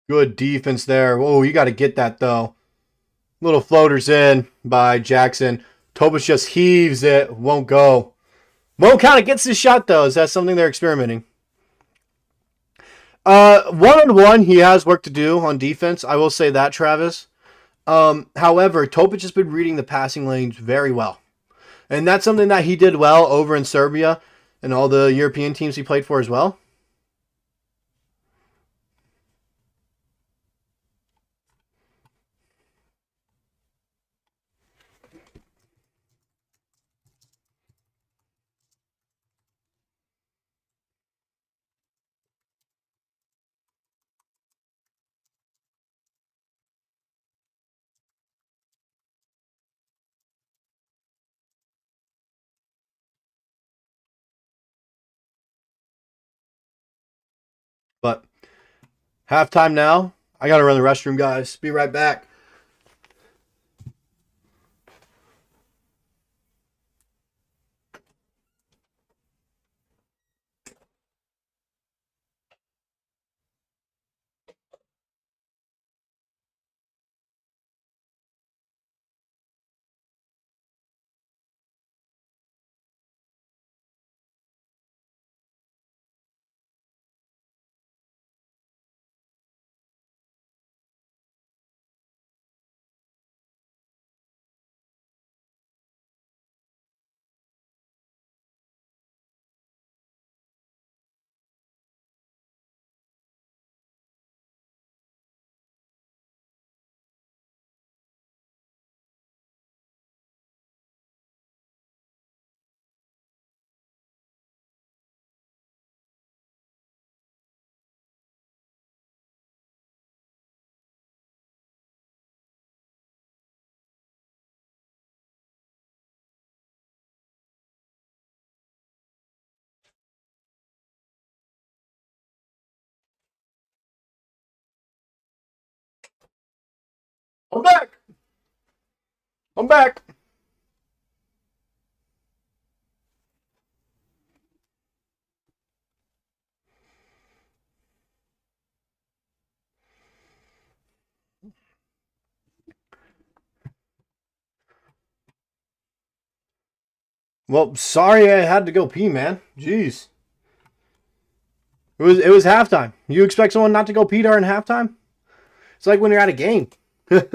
Good defense there. Oh, you got to get that, though. Little floaters in by Jackson. Topić just heaves it. Won't go. Won't count. It gets his shot, though. Is that something they're experimenting? One-on-one, he has work to do on defense. I will say that, Travis. However, Topić has been reading the passing lanes very well. And that's something that he did well over in Serbia and all the European teams he played for as well. But halftime now. I got to run the restroom, guys. Be right back. I'm back. I'm back. Well, sorry I had to go pee, man. Jeez. It was halftime. You expect someone not to go pee during halftime? It's like when you're at a game. Who's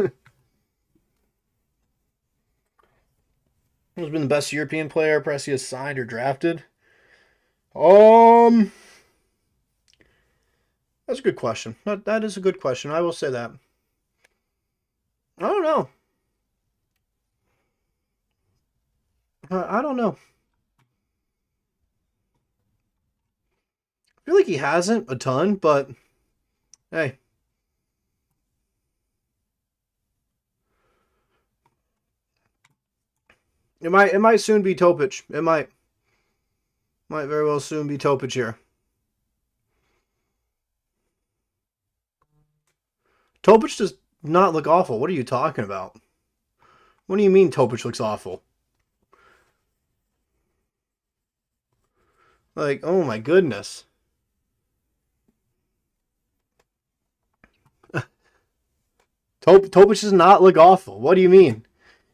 been the best European player Presti has signed or drafted? That's a good question. That is a good question. I will say that. I don't know. I don't know. I feel like he hasn't a ton, but hey. It might soon be Topić. It might very well soon be Topić here. Topić does not look awful. What are you talking about? What do you mean Topić looks awful? Like, oh my goodness. Topić does not look awful. What do you mean?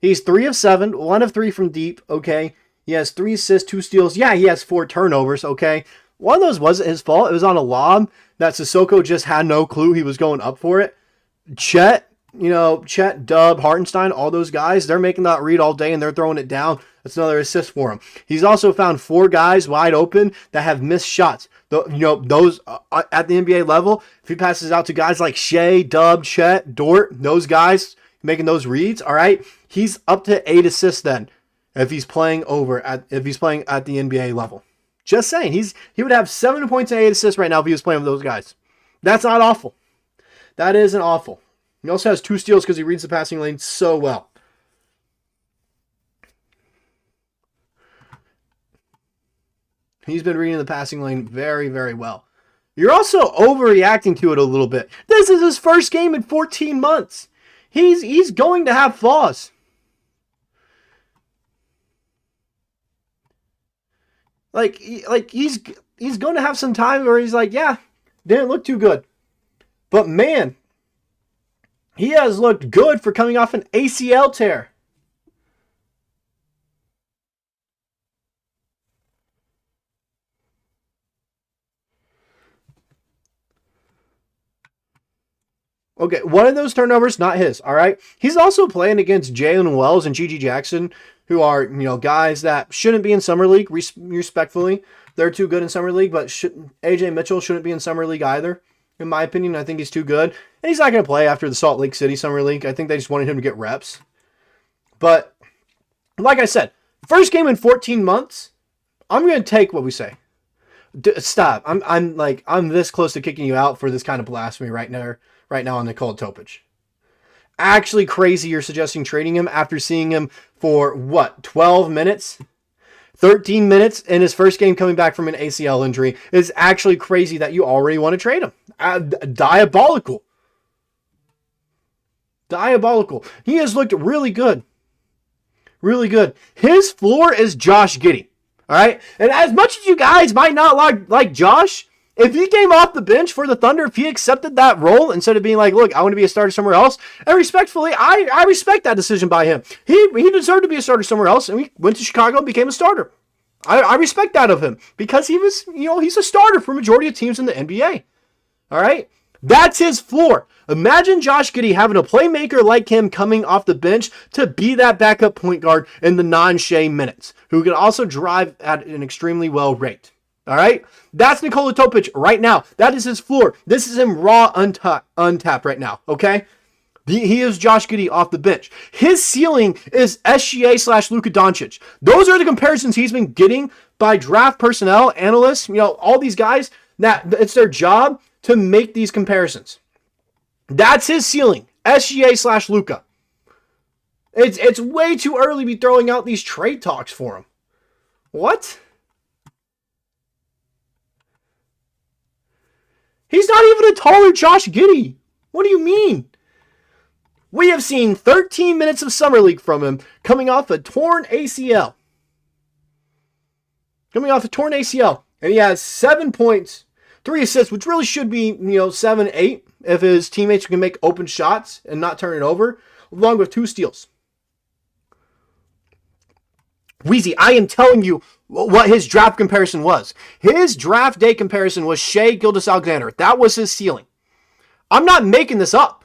He's 3 of 7, 1 of 3 from deep, okay? He has 3 assists, 2 steals. Yeah, he has 4 turnovers, okay? One of those wasn't his fault. It was on a lob that Sissoko just had no clue he was going up for it. Chet, Dub, Hartenstein, all those guys, they're making that read all day and they're throwing it down. That's another assist for him. He's also found 4 guys wide open that have missed shots. Those at the NBA level, if he passes out to guys like Shai, Dub, Chet, Dort, those guys making those reads, all right, he's up to 8 assists then if he's playing at the NBA level. Just saying, he would have 7 points and 8 assists right now if he was playing with those guys. That's not awful. That isn't awful. He also has 2 steals because he reads the passing lane so well. He's been reading the passing lane very, very well. You're also overreacting to it a little bit. This is his first game in 14 months. He's going to have flaws. Like he's going to have some time where he's like, yeah, didn't look too good. But man, he has looked good for coming off an ACL tear. Okay, one of those turnovers, not his, all right? He's also playing against Jalen Wells and Gigi Jackson, who are, guys that shouldn't be in Summer League, respectfully. They're too good in Summer League, but AJ Mitchell shouldn't be in Summer League either. In my opinion, I think he's too good. And he's not going to play after the Salt Lake City Summer League. I think they just wanted him to get reps. But, like I said, first game in 14 months, I'm going to take what we say. Stop. I'm this close to kicking you out for this kind of blasphemy right now on Nikola Topić. Actually crazy you're suggesting trading him after seeing him for, 12 minutes? 13 minutes in his first game coming back from an ACL injury. It's actually crazy that you already want to trade him. Diabolical. He has looked really good. Really good. His floor is Josh Giddey. All right? And as much as you guys might not like Josh, if he came off the bench for the Thunder, if he accepted that role instead of being like, look, I want to be a starter somewhere else, and respectfully, I respect that decision by him. He deserved to be a starter somewhere else, and he went to Chicago and became a starter. I respect that of him because he was, he's a starter for a majority of teams in the NBA. All right? That's his floor. Imagine Josh Giddey having a playmaker like him coming off the bench to be that backup point guard in the non-Shai minutes, who can also drive at an extremely well rate. All right? That's Nikola Topić right now. That is his floor. This is him raw, untapped right now. Okay? He is Josh Giddey off the bench. His ceiling is SGA/Luka Doncic. Those are the comparisons he's been getting by draft personnel, analysts, all these guys that it's their job to make these comparisons. That's his ceiling. SGA/Luka. It's way too early to be throwing out these trade talks for him. What? He's not even a taller Josh Giddey. What do you mean? We have seen 13 minutes of Summer League from him coming off a torn ACL. And he has 7 points, 3 assists, which really should be, 7, 8 if his teammates can make open shots and not turn it over, along with 2 steals. Weezy, I am telling you what his draft comparison was. His draft day comparison was Shai Gilgeous-Alexander. That was his ceiling. I'm not making this up.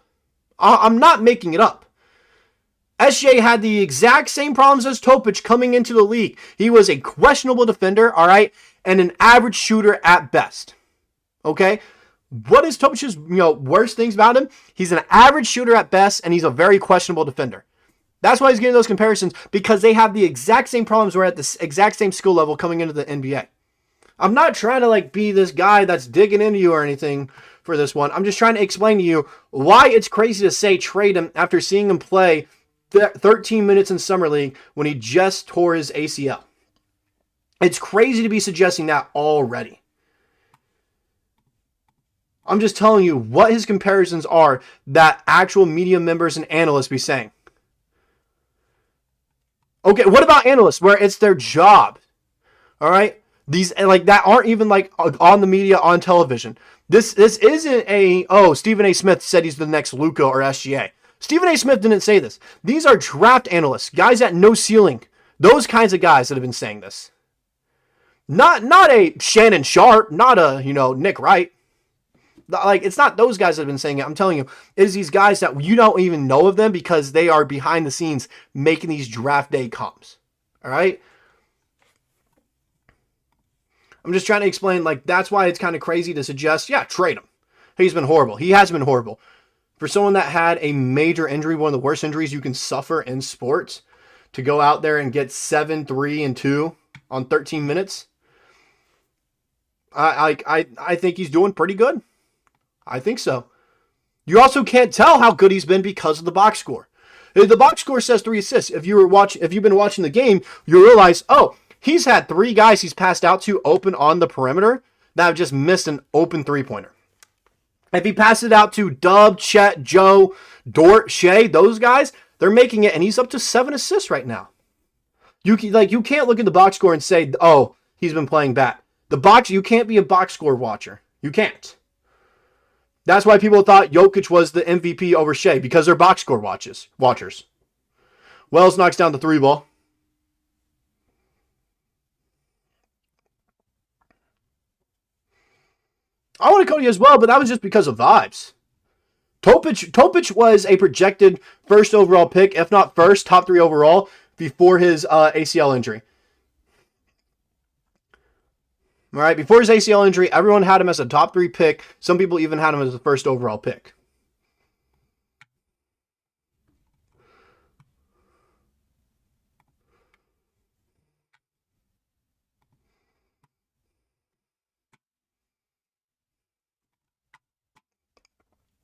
I'm not making it up. SJ had the exact same problems as Topić coming into the league. He was a questionable defender, all right, and an average shooter at best. Okay? What is Topic's, worst things about him? He's an average shooter at best, and he's a very questionable defender. That's why he's getting those comparisons, because they have the exact same problems. We're at the exact same skill level coming into the NBA. I'm not trying to be this guy that's digging into you or anything for this one. I'm just trying to explain to you why it's crazy to say trade him after seeing him play 13 minutes in Summer League when he just tore his ACL. It's crazy to be suggesting that already. I'm just telling you what his comparisons are that actual media members and analysts be saying. Okay, what about analysts where it's their job? All right? These that aren't even on the media on television. This isn't Stephen A. Smith said he's the next Luka or SGA. Stephen A. Smith didn't say this. These are draft analysts, guys at no ceiling. Those kinds of guys that have been saying this. Not a Shannon Sharp, not a, Nick Wright. It's not those guys that have been saying it. I'm telling you, it is these guys that you don't even know of them because they are behind the scenes making these draft day comps. All right? I'm just trying to explain, that's why it's kind of crazy to suggest, trade him. He's been horrible. He has been horrible. For someone that had a major injury, one of the worst injuries you can suffer in sports, to go out there and get 7, 3, and 2 on 13 minutes, I think he's doing pretty good. I think so. You also can't tell how good he's been because of the box score. The box score says 3 assists. If you've been watching the game, you realize, he's had 3 guys he's passed out to open on the perimeter that have just missed an open 3-pointer. If he passes it out to Dub, Chet, Joe, Dort, Shai, those guys, they're making it, and he's up to 7 assists right now. You can't look at the box score and say, he's been playing bad. You can't be a box score watcher. You can't. That's why people thought Jokic was the MVP over Shai, because they're box score watchers. Wells knocks down the 3 ball. I want Cody as well, but that was just because of vibes. Topić was a projected first overall pick, if not first, top 3 overall, before his ACL injury. All right, before his ACL injury, everyone had him as a top 3 pick. Some people even had him as the first overall pick.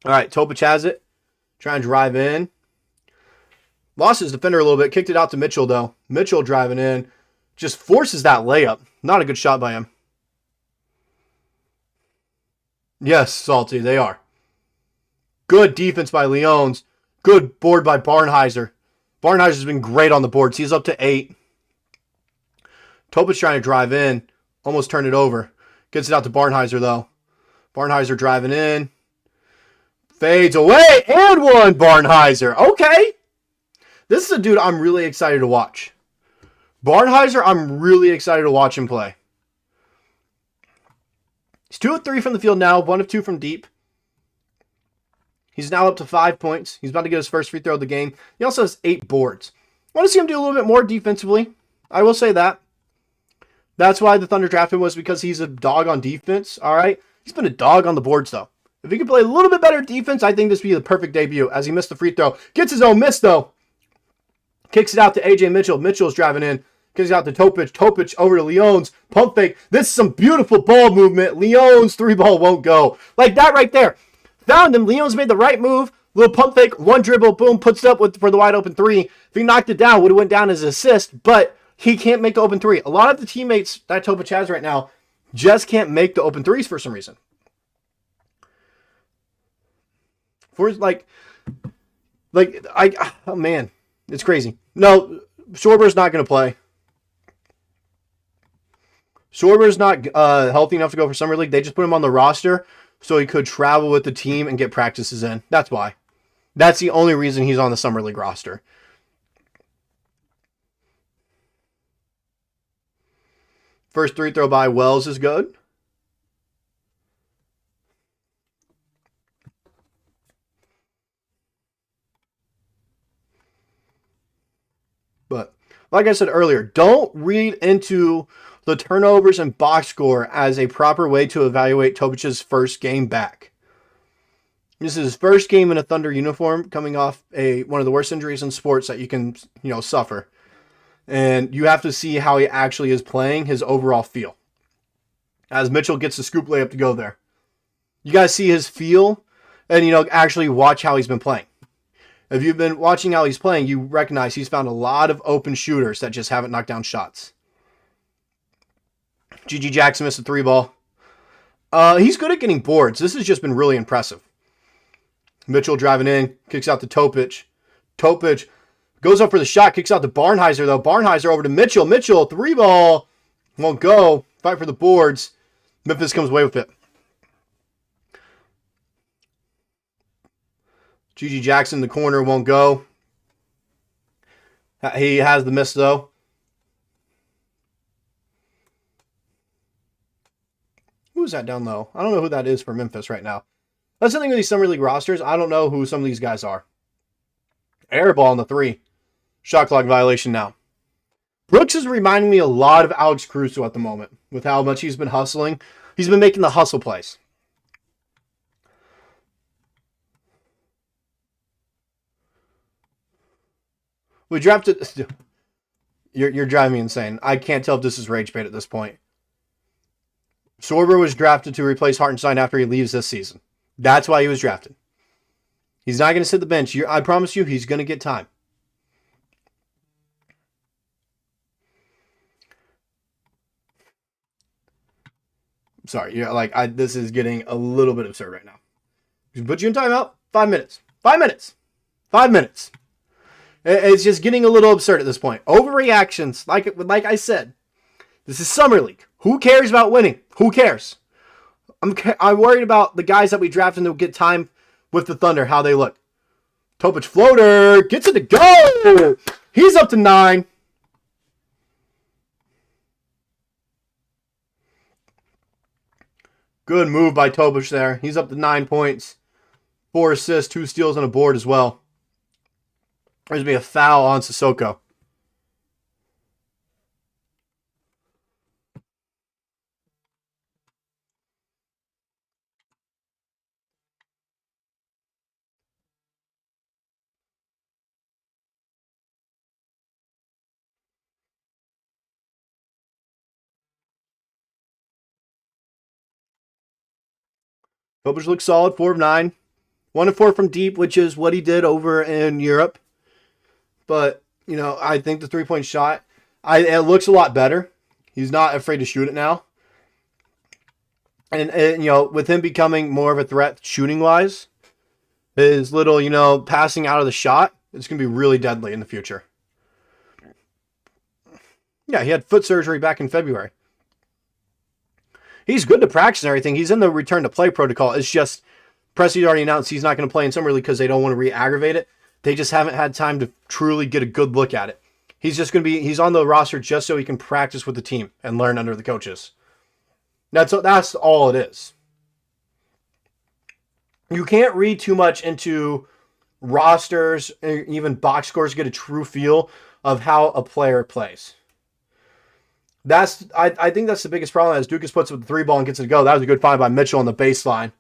All right, Topić has it. Trying to drive in. Lost his defender a little bit. Kicked it out to Mitchell, though. Mitchell driving in. Just forces that layup. Not a good shot by him. Yes, Salty, they are. Good defense by Leones. Good board by Barnhizer. Barnhizer's been great on the boards. He's up to 8. Topić trying to drive in. Almost turned it over. Gets it out to Barnhizer, though. Barnhizer driving in. Fades away, and one, Barnhizer. Okay. This is a dude I'm really excited to watch. Barnhizer, I'm really excited to watch him play. He's 2 of 3 from the field now, 1 of 2 from deep. He's now up to 5 points. He's about to get his first free throw of the game. He also has 8 boards. I want to see him do a little bit more defensively. I will say that. That's why the Thunder drafted him, was because he's a dog on defense. All right. He's been a dog on the boards, though. If he could play a little bit better defense, I think this would be the perfect debut, as he missed the free throw. Gets his own miss, though. Kicks it out to A.J. Mitchell. Mitchell's driving in. Kicks it out to Topić. Topić over to Leones. Pump fake. This is some beautiful ball movement. Leones 3-ball won't go. Like that right there. Found him. Leones made the right move. Little pump fake. 1 dribble. Boom. Puts it up for the wide open 3. If he knocked it down, would have went down as an assist, but he can't make the open 3. A lot of the teammates that Topić has right now just can't make the open 3s for some reason. Like, oh man, it's crazy. No, Schwarber's not going to play. Schwarber's not healthy enough to go for Summer League. They just put him on the roster so he could travel with the team and get practices in. That's why. That's the only reason he's on the Summer League roster. First free throw by Wells is good. But like I said earlier, don't read into the turnovers and box score as a proper way to evaluate Topic's first game back. This is his first game in a Thunder uniform, coming off one of the worst injuries in sports that you can, suffer. And you have to see how he actually is playing, his overall feel. As Mitchell gets the scoop layup to go there. You guys see his feel and, actually watch how he's been playing. If you've been watching how he's playing, you recognize he's found a lot of open shooters that just haven't knocked down shots. GG Jackson missed a 3-ball. He's good at getting boards. This has just been really impressive. Mitchell driving in, kicks out to Topić. Topić goes up for the shot, kicks out to Barnhizer, though. Barnhizer over to Mitchell. Mitchell, 3-ball. Won't go. Fight for the boards. Memphis comes away with it. GG Jackson in the corner, won't go. He has the miss, though. Who's that down low? I don't know who that is for Memphis right now. That's the thing with these Summer League rosters. I don't know who some of these guys are. Air ball on the 3. Shot clock violation now. Brooks is reminding me a lot of Alex Caruso at the moment with how much he's been hustling. He's been making the hustle plays. We drafted... You're driving me insane. I can't tell if this is rage bait at this point. Sorber was drafted to replace Hartenstein after he leaves this season. That's why he was drafted. He's not going to sit the bench. I promise you, he's going to get time. Sorry, this is getting a little bit absurd right now. Put you in timeout. 5 minutes. 5 minutes. 5 minutes. It's just getting a little absurd at this point. Overreactions, like I said, this is Summer League. Who cares about winning? Who cares? I'm worried about the guys that we drafted to get time with the Thunder, how they look. Topić floater, gets it to go! He's up to 9. Good move by Topić there. He's up to 9 points. 4 assists, 2 steals, and a board as well. There's going to be a foul on Sissoko. Topić looks solid, 4 of 9. 1 of 4 from deep, which is what he did over in Europe. But, I think the 3-point shot, it looks a lot better. He's not afraid to shoot it now. And with him becoming more of a threat shooting-wise, his little, passing out of the shot, it's going to be really deadly in the future. Yeah, he had foot surgery back in February. He's good to practice and everything. He's in the return to play protocol. It's just Presti already announced he's not going to play in Summer League because they don't want to re-aggravate it. They just haven't had time to truly get a good look at it. He's on the roster just so he can practice with the team and learn under the coaches. That's all it is. You can't read too much into rosters, even box scores, to get a true feel of how a player plays. I think that's the biggest problem. As Dukas puts up the 3-ball and gets it to go, that was a good find by Mitchell on the baseline.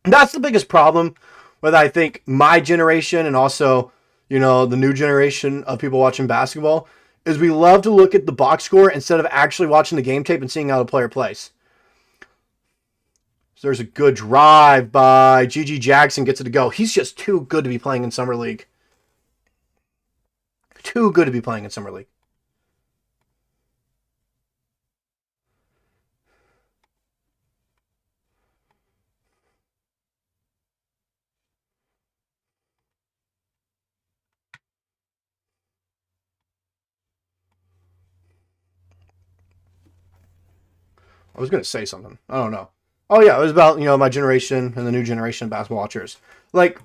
That's the biggest problem with, I think, my generation and also, the new generation of people watching basketball, is we love to look at the box score instead of actually watching the game tape and seeing how the player plays. So there's a good drive by GG Jackson, gets it to go. He's just too good to be playing in Summer League. Too good to be playing in Summer League. I was going to say something. I don't know. Oh, yeah, it was about, my generation and the new generation of basketball watchers. Like,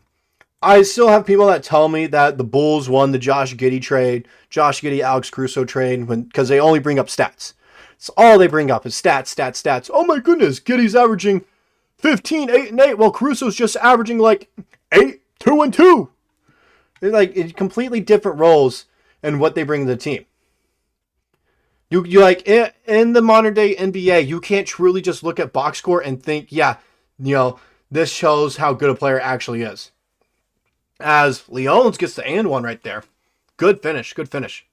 I still have people that tell me that the Bulls won the Josh Giddey trade, Josh Giddey, Alex Caruso trade, because they only bring up stats. It's all they bring up is stats, stats, stats. Oh, my goodness, Giddey's averaging 15, 8, and 8, while Caruso's just averaging, 8, 2, and 2. They're, completely different roles in what they bring to the team. You in the modern day NBA, you can't truly just look at box score and think, yeah, this shows how good a player actually is. As Leons gets the and one right there. Good finish.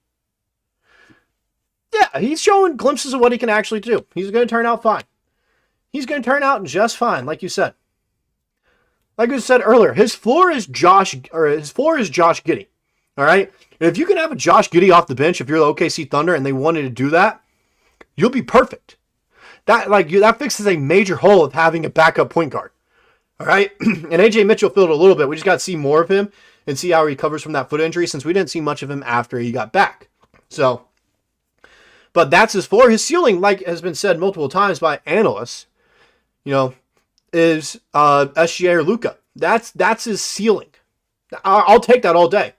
Yeah, he's showing glimpses of what he can actually do. He's going to turn out fine. He's going to turn out just fine, like you said. Like I said earlier, his floor is Josh Giddey. All right? And if you can have a Josh Giddey off the bench, if you're the OKC Thunder and they wanted to do that, you'll be perfect. That fixes a major hole of having a backup point guard. All right? And AJ Mitchell filled it a little bit. We just got to see more of him and see how he recovers from that foot injury, since we didn't see much of him after he got back. So, but that's his floor. His ceiling, like has been said multiple times by analysts, is SGA or Luka. That's his ceiling. I'll take that all day.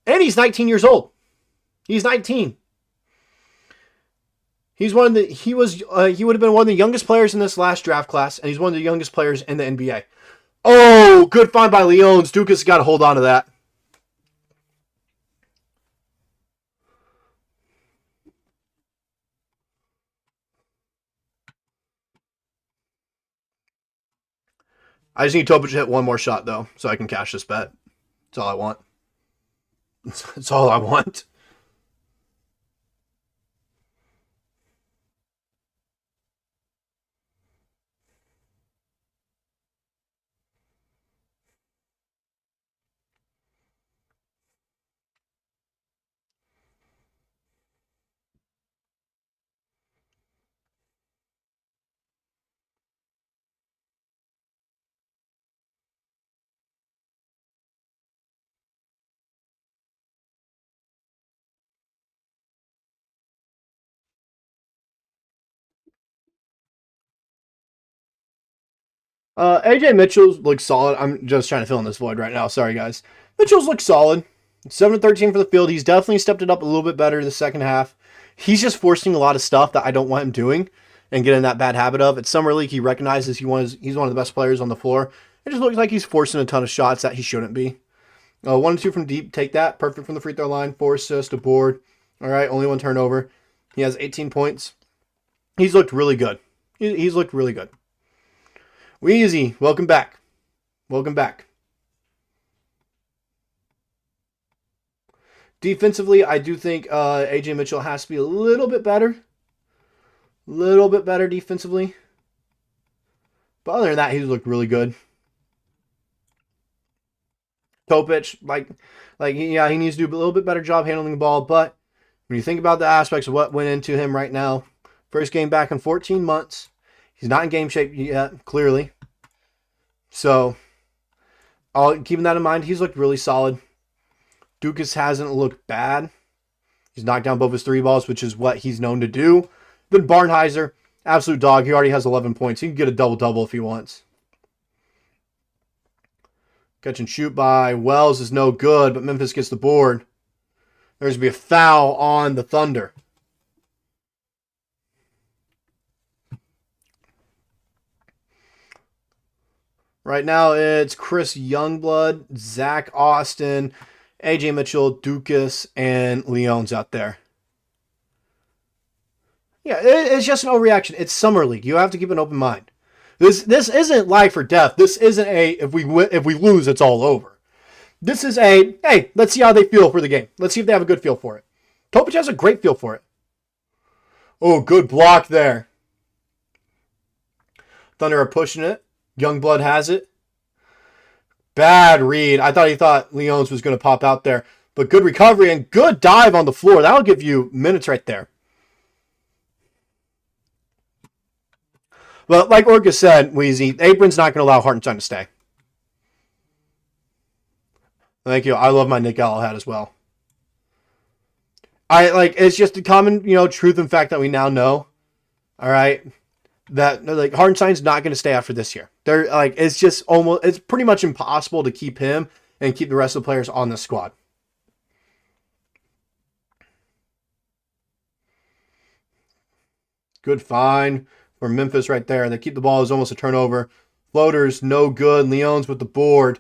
And he's 19 years old. He's 19. He would have been one of the youngest players in this last draft class, and he's one of the youngest players in the NBA. Oh, good find by Leons. Dukas got to hold on to that. I just need Topić to hit one more shot, though, so I can cash this bet. That's all I want. That's all I want. AJ Mitchell's looks solid. I'm just trying to fill in this void right now. Sorry, guys. Mitchell's looks solid. 7-13 for the field. He's definitely stepped it up a little bit better in the second half. He's just forcing a lot of stuff that I don't want him doing and getting that bad habit of. At Summer League, he recognizes he's one of the best players on the floor. It just looks like he's forcing a ton of shots that he shouldn't be. 1 and 2 from deep. Take that. Perfect from the free throw line. 4 assists, a board. All right, only 1 turnover. He has 18 points. He's looked really good. He's looked really good. Weezy, welcome back. Welcome back. Defensively, I do think AJ Mitchell has to be a little bit better. A little bit better defensively. But other than that, he's looked really good. Topić, he needs to do a little bit better job handling the ball. But when you think about the aspects of what went into him right now, first game back in 14 months. He's not in game shape yet, clearly. So, keeping that in mind, he's looked really solid. Dukas hasn't looked bad. He's knocked down both his 3 balls, which is what he's known to do. Then Barnhizer, absolute dog. He already has 11 points. He can get a double-double if he wants. Catch and shoot by Wells is no good, but Memphis gets the board. There's going to be a foul on the Thunder. Right now, it's Chris Youngblood, Zach Austin, AJ Mitchell, Dukas, and Leons out there. Yeah, it's just an overreaction. It's Summer League. You have to keep an open mind. This isn't life or death. This isn't a if we lose, it's all over. This is a hey, let's see how they feel for the game. Let's see if they have a good feel for it. Topić has a great feel for it. Oh, good block there. Thunder are pushing it. Youngblood has it. Bad read. I thought Leons was going to pop out there. But good recovery and good dive on the floor. That'll give you minutes right there. But like Orca said, Weezy, Apron's not going to allow Hartenstein to stay. Thank you. I love my Nick Gallo hat as well. It's just a common, truth and fact that we now know. All right. That like Hartenstein's not going to stay after this year. They're like it's pretty much impossible to keep him and keep the rest of the players on the squad. Good find for Memphis right there. They keep the ball. It's almost a turnover. Floaters, no good. Leon's with the board.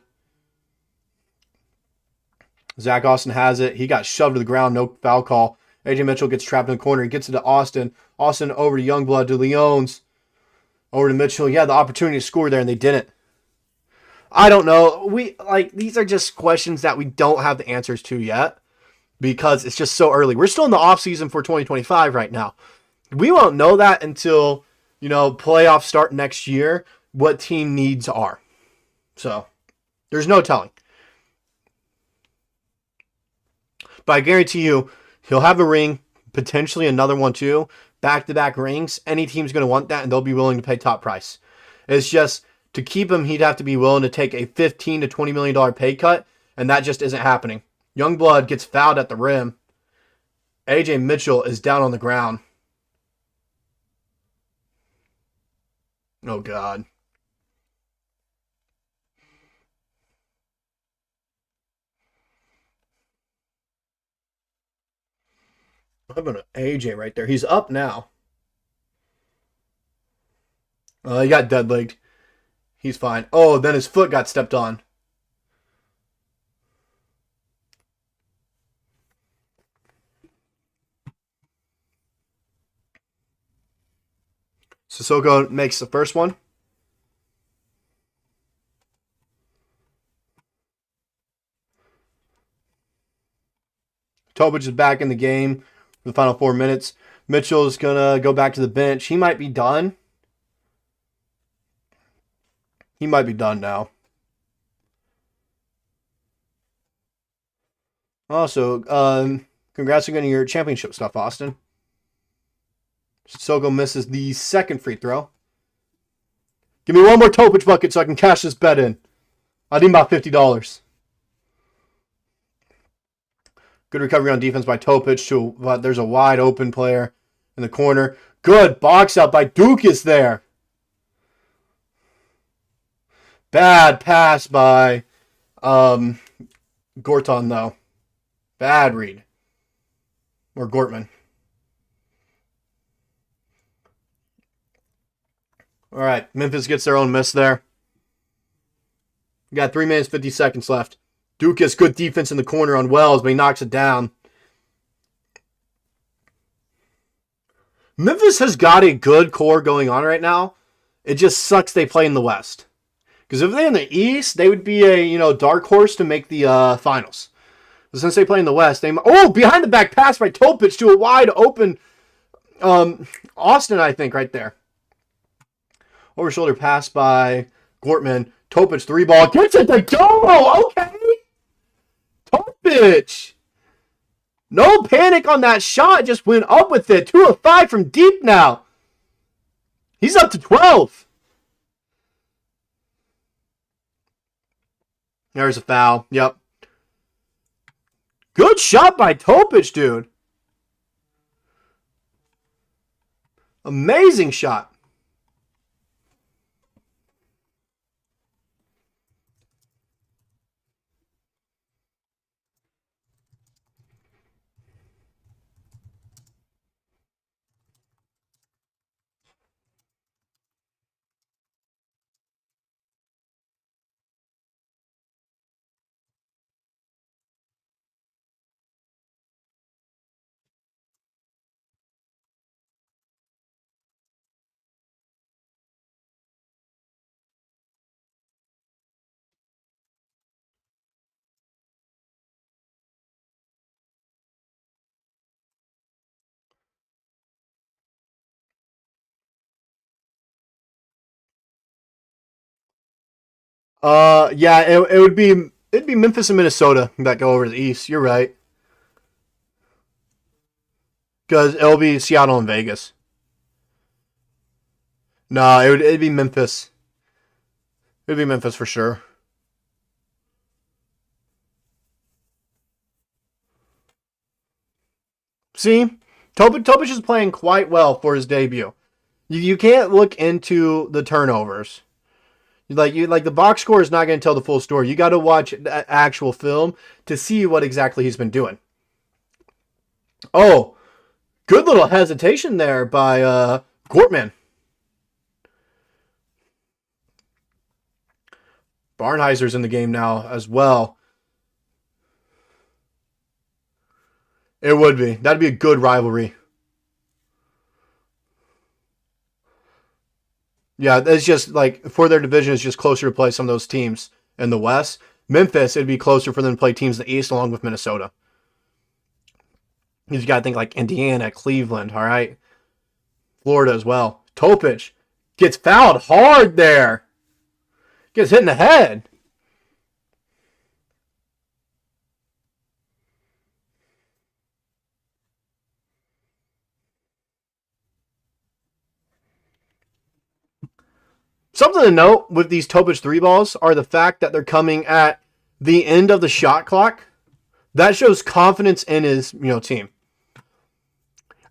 Zach Austin has it. He got shoved to the ground. No foul call. AJ Mitchell gets trapped in the corner. He gets it to Austin. Austin over to Youngblood to Leon's. Over to Mitchell. He had the opportunity to score there, and they didn't. I don't know. These are just questions that we don't have the answers to yet because it's just so early. We're still in the offseason for 2025 right now. We won't know that until, playoffs start next year, what team needs are. So, there's no telling. But I guarantee you, he'll have a ring, potentially another one too, back-to-back rings. Any team's going to want that, and they'll be willing to pay top price. It's just, to keep him, he'd have to be willing to take a $15 to $20 million pay cut, and that just isn't happening. Youngblood gets fouled at the rim. AJ Mitchell is down on the ground. Oh, God. I'm going to AJ right there. He's up now. He got dead-legged. He's fine. Oh, then his foot got stepped on. Sissoko makes the first one. Topić is back in the game for the final 4 minutes. Mitchell's going to go back to the bench. He might be done. He might be done now. Also, congrats on getting your championship stuff, Austin. Sissoko misses the second free throw. Give me one more Topić bucket so I can cash this bet in. I need about $50. Good recovery on defense by Topić. But there's a wide open player in the corner. Good box out by Dukas there. Bad pass by Gorton, though. Bad read. Or Gortman. All right, Memphis gets their own miss there. We got 3 minutes, 50 seconds left. Dukas, good defense in the corner on Wells, but he knocks it down. Memphis has got a good core going on right now. It just sucks they play in the West. Because if they're in the East, they would be a dark horse to make the finals. But since they play in the West, behind the back pass by Topić to a wide open Austin, I think, right there. Over shoulder pass by Gortman. Topić, 3-ball. Gets it to go! Okay! Topić! No panic on that shot. Just went up with it. 2 of 5 from deep now. He's up to 12. There's a foul. Yep. Good shot by Topić, dude. Amazing shot. Yeah, it'd be Memphis and Minnesota that go over to the East. You're right. Because it'll be Seattle and Vegas. No, it'd be Memphis. It'd be Memphis for sure. See? Topić is playing quite well for his debut. You can't look into the turnovers. Like the box score is not going to tell the full story. You got to watch actual film to see what exactly he's been doing. Oh, good little hesitation there by Gortman. Barnhizer's in the game now as well. It would be. That'd be a good rivalry. Yeah, it's just like for their division, it's just closer to play some of those teams in the West. Memphis, it'd be closer for them to play teams in the East along with Minnesota. You got to think like Indiana, Cleveland, all right? Florida as well. Topić gets fouled hard there. Gets hit in the head. Something to note with these Topić 3 balls are the fact that they're coming at the end of the shot clock. That shows confidence in his team.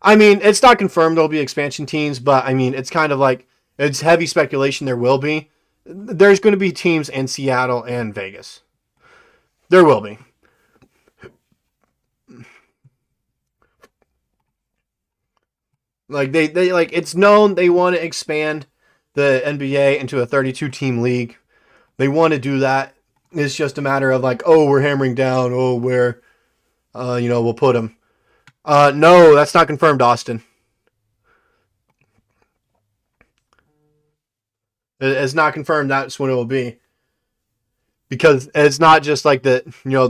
I mean, it's not confirmed there'll be expansion teams, but I mean, it's kind of like, it's heavy speculation there will be. There's going to be teams in Seattle and Vegas. There will be. Like, they like, it's known they want to expand the NBA into a 32-team league. They want to do that. It's just a matter of like, oh, we're hammering down. Oh, where, we'll put them. No, that's not confirmed, Austin. It's not confirmed that's when it will be. Because it's not just like the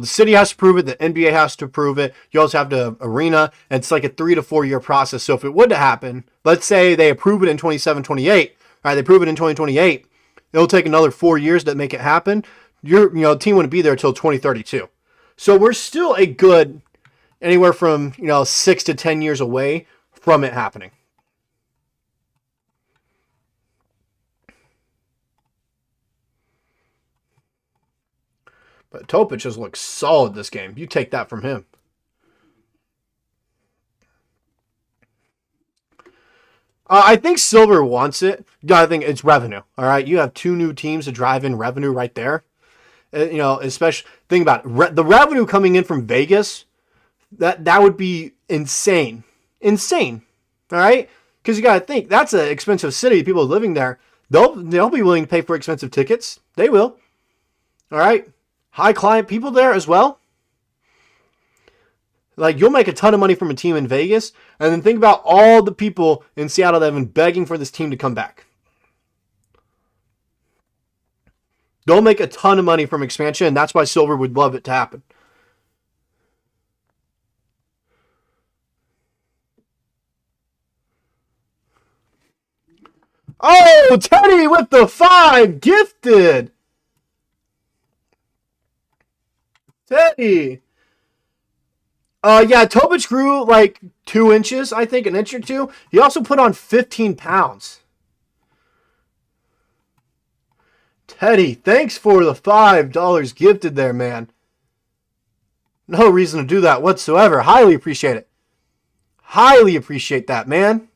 city has to prove it, the NBA has to prove it. You also have the arena, and it's like a 3 to 4 year process. So if it would to happen, let's say they approve it in 27-28, all right, they prove it in 2028, it'll take another 4 years to make it happen. Your team wouldn't be there until 2032. So we're still a good anywhere from 6 to 10 years away from it happening. But Topić just looks solid this game. You take that from him. I think Silver wants it. I think it's revenue. All right, you have 2 new teams to drive in revenue right there. Especially think about it. The revenue coming in from Vegas. That would be insane. Insane. All right? Because you got to think, that's an expensive city. People living there, they'll be willing to pay for expensive tickets. They will. All right? High client people there as well. Like, you'll make a ton of money from a team in Vegas. And then think about all the people in Seattle that have been begging for this team to come back. They'll make a ton of money from expansion, and that's why Silver would love it to happen. Oh, Teddy with the 5. Gifted. Teddy. Yeah, Topić grew like 2 inches, I think, an inch or 2. He also put on 15 pounds. Teddy, thanks for the $5 gifted there, man. No reason to do that whatsoever. Highly appreciate it. Highly appreciate that, man.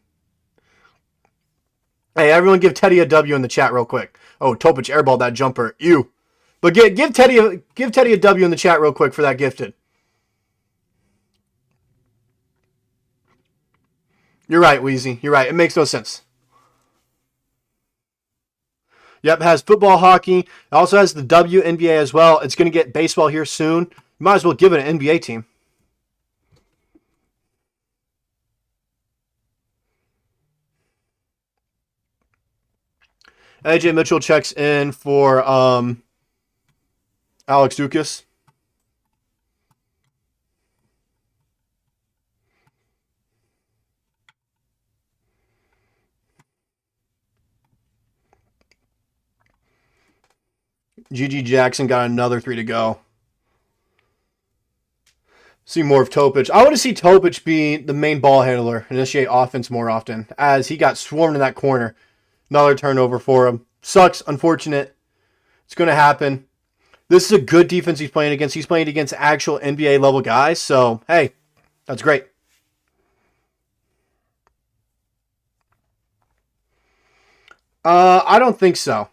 Hey, everyone give Teddy a W in the chat real quick. Oh, Topić airballed that jumper. Ew. But give Teddy a W in the chat real quick for that gifted. You're right, Wheezy. You're right. It makes no sense. Yep, has football, hockey. It also has the WNBA as well. It's going to get baseball here soon. You might as well give it an NBA team. AJ Mitchell checks in for Alex Dukas. GG Jackson got another 3 to go. See more of Topić. I want to see Topić be the main ball handler, initiate offense more often, as he got swarmed in that corner. Another turnover for him. Sucks, unfortunate. It's going to happen. This is a good defense he's playing against. He's playing against actual NBA level guys, so hey, that's great. I don't think so.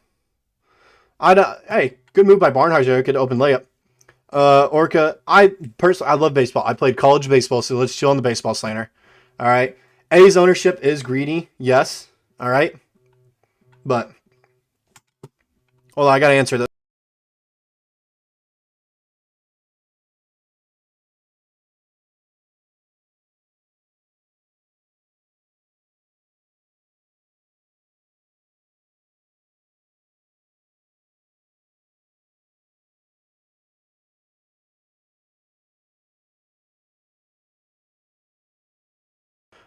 Hey, good move by Barnhizer. Could open layup. Orca, I love baseball. I played college baseball, so let's chill on the baseball slander. All right. A's ownership is greedy. Yes. All right. But, hold on, I got to answer this.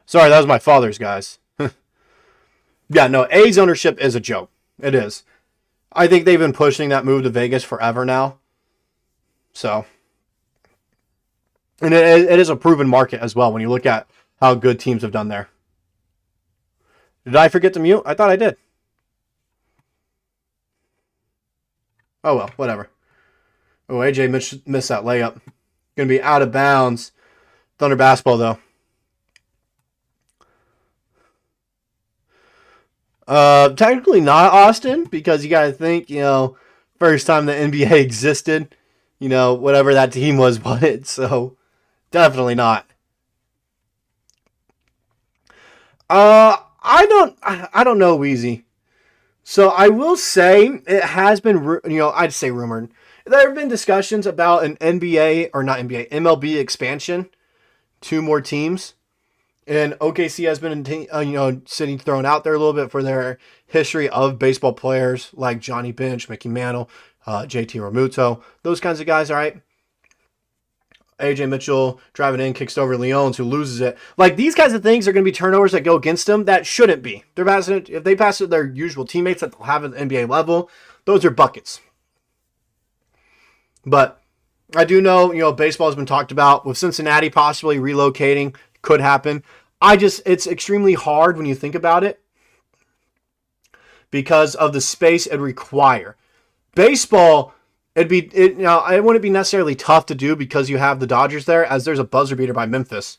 Sorry, that was my father's, guys. Yeah, no, A's ownership is a joke. It is. I think they've been pushing that move to Vegas forever now. So, and it is a proven market as well when you look at how good teams have done there. Did I forget to mute? I thought I did. Oh well, whatever. Oh, AJ missed that layup. Going to be out of bounds. Thunder basketball, though. Technically not Austin, because you got to think, first time the NBA existed, whatever that team was, but so definitely not. I don't know, Weezy. So I will say it has been, I'd say rumored. There have been discussions about an NBA, or not NBA, MLB expansion, 2 more teams. And OKC has been, sitting thrown out there a little bit for their history of baseball players like Johnny Bench, Mickey Mantle, JT Realmuto, those kinds of guys, all right? AJ Mitchell driving in, kicks over Leones, who loses it. Like, these kinds of things are going to be turnovers that go against them that shouldn't be. If they pass it to their usual teammates that they'll have at the NBA level, those are buckets. But I do know, baseball has been talked about with Cincinnati possibly relocating. Could happen. It's extremely hard when you think about it because of the space it require. Baseball, it wouldn't be necessarily tough to do because you have the Dodgers there, as there's a buzzer beater by Memphis.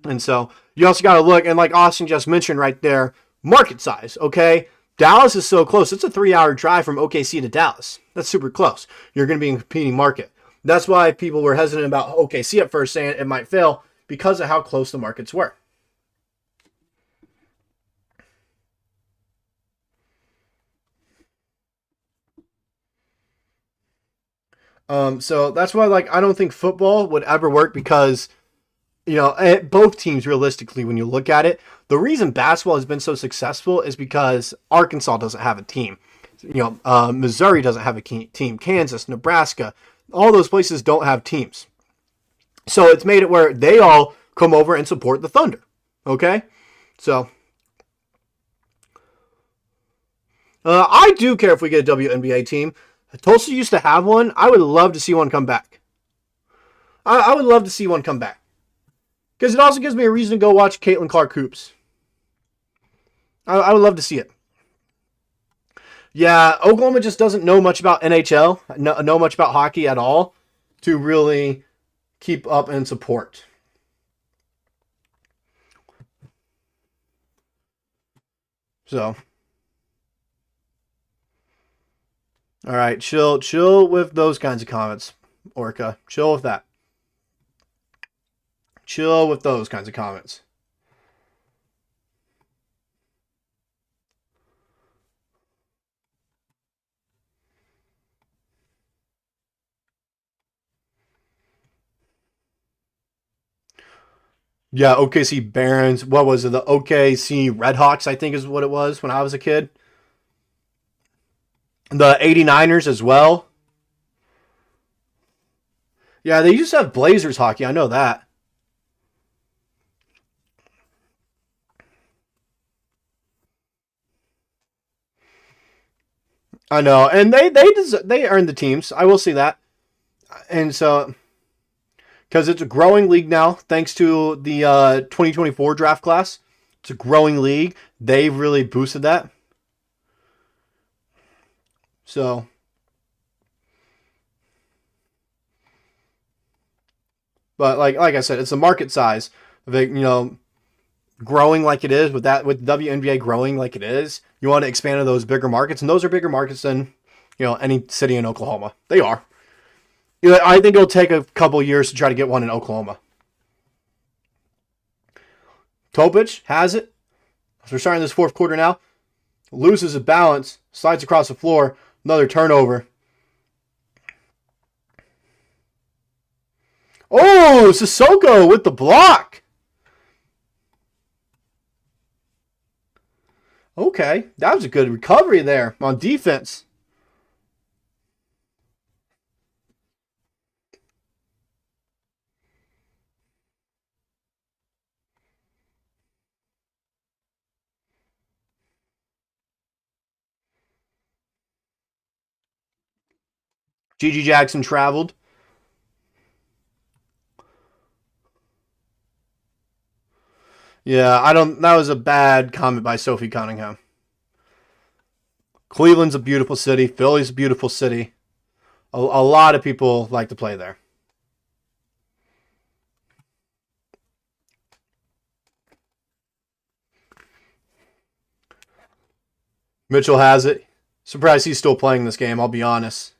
And so you also got to look, and like Austin just mentioned right there, market size, okay? Dallas is so close. It's a 3-hour drive from OKC to Dallas. That's super close. You're going to be in a competing market. That's why people were hesitant about OKC at first, saying it might fail because of how close the markets were. So that's why, I don't think football would ever work because, both teams realistically, when you look at it, the reason basketball has been so successful is because Arkansas doesn't have a team. Missouri doesn't have a team. Kansas, Nebraska, all those places don't have teams. So it's made it where they all come over and support the Thunder. Okay? So I do care if we get a WNBA team. Tulsa used to have one. I would love to see one come back. I would love to see one come back. Because it also gives me a reason to go watch Caitlin Clark hoops. I would love to see it. Yeah, Oklahoma just doesn't know much about NHL, know much about hockey at all to really keep up and support. So, all right, chill with those kinds of comments, Orca. Chill with that. Chill with those kinds of comments. Yeah, OKC Barons. What was it? The OKC Redhawks, I think is what it was when I was a kid. The 89ers as well. Yeah, they used to have Blazers hockey. I know that. I know, and they earned the teams. I will see that. And so, because it's a growing league now, thanks to the 2024 draft class, it's a growing league. They've really boosted that. So, but like I said, it's the market size. growing like it is, with WNBA growing like it is, you want to expand to those bigger markets, and those are bigger markets than any city in Oklahoma. They are. I think it'll take a couple years to try to get one in Oklahoma. Topić has it. As we're starting this fourth quarter now, loses his balance, slides across the floor, another turnover. Oh, Sissoko with the block. Okay, that was a good recovery there on defense. Gigi Jackson traveled. Yeah, that was a bad comment by Sophie Cunningham. Cleveland's a beautiful city. Philly's a beautiful city. A lot of people like to play there. Mitchell has it. Surprised he's still playing this game, I'll be honest.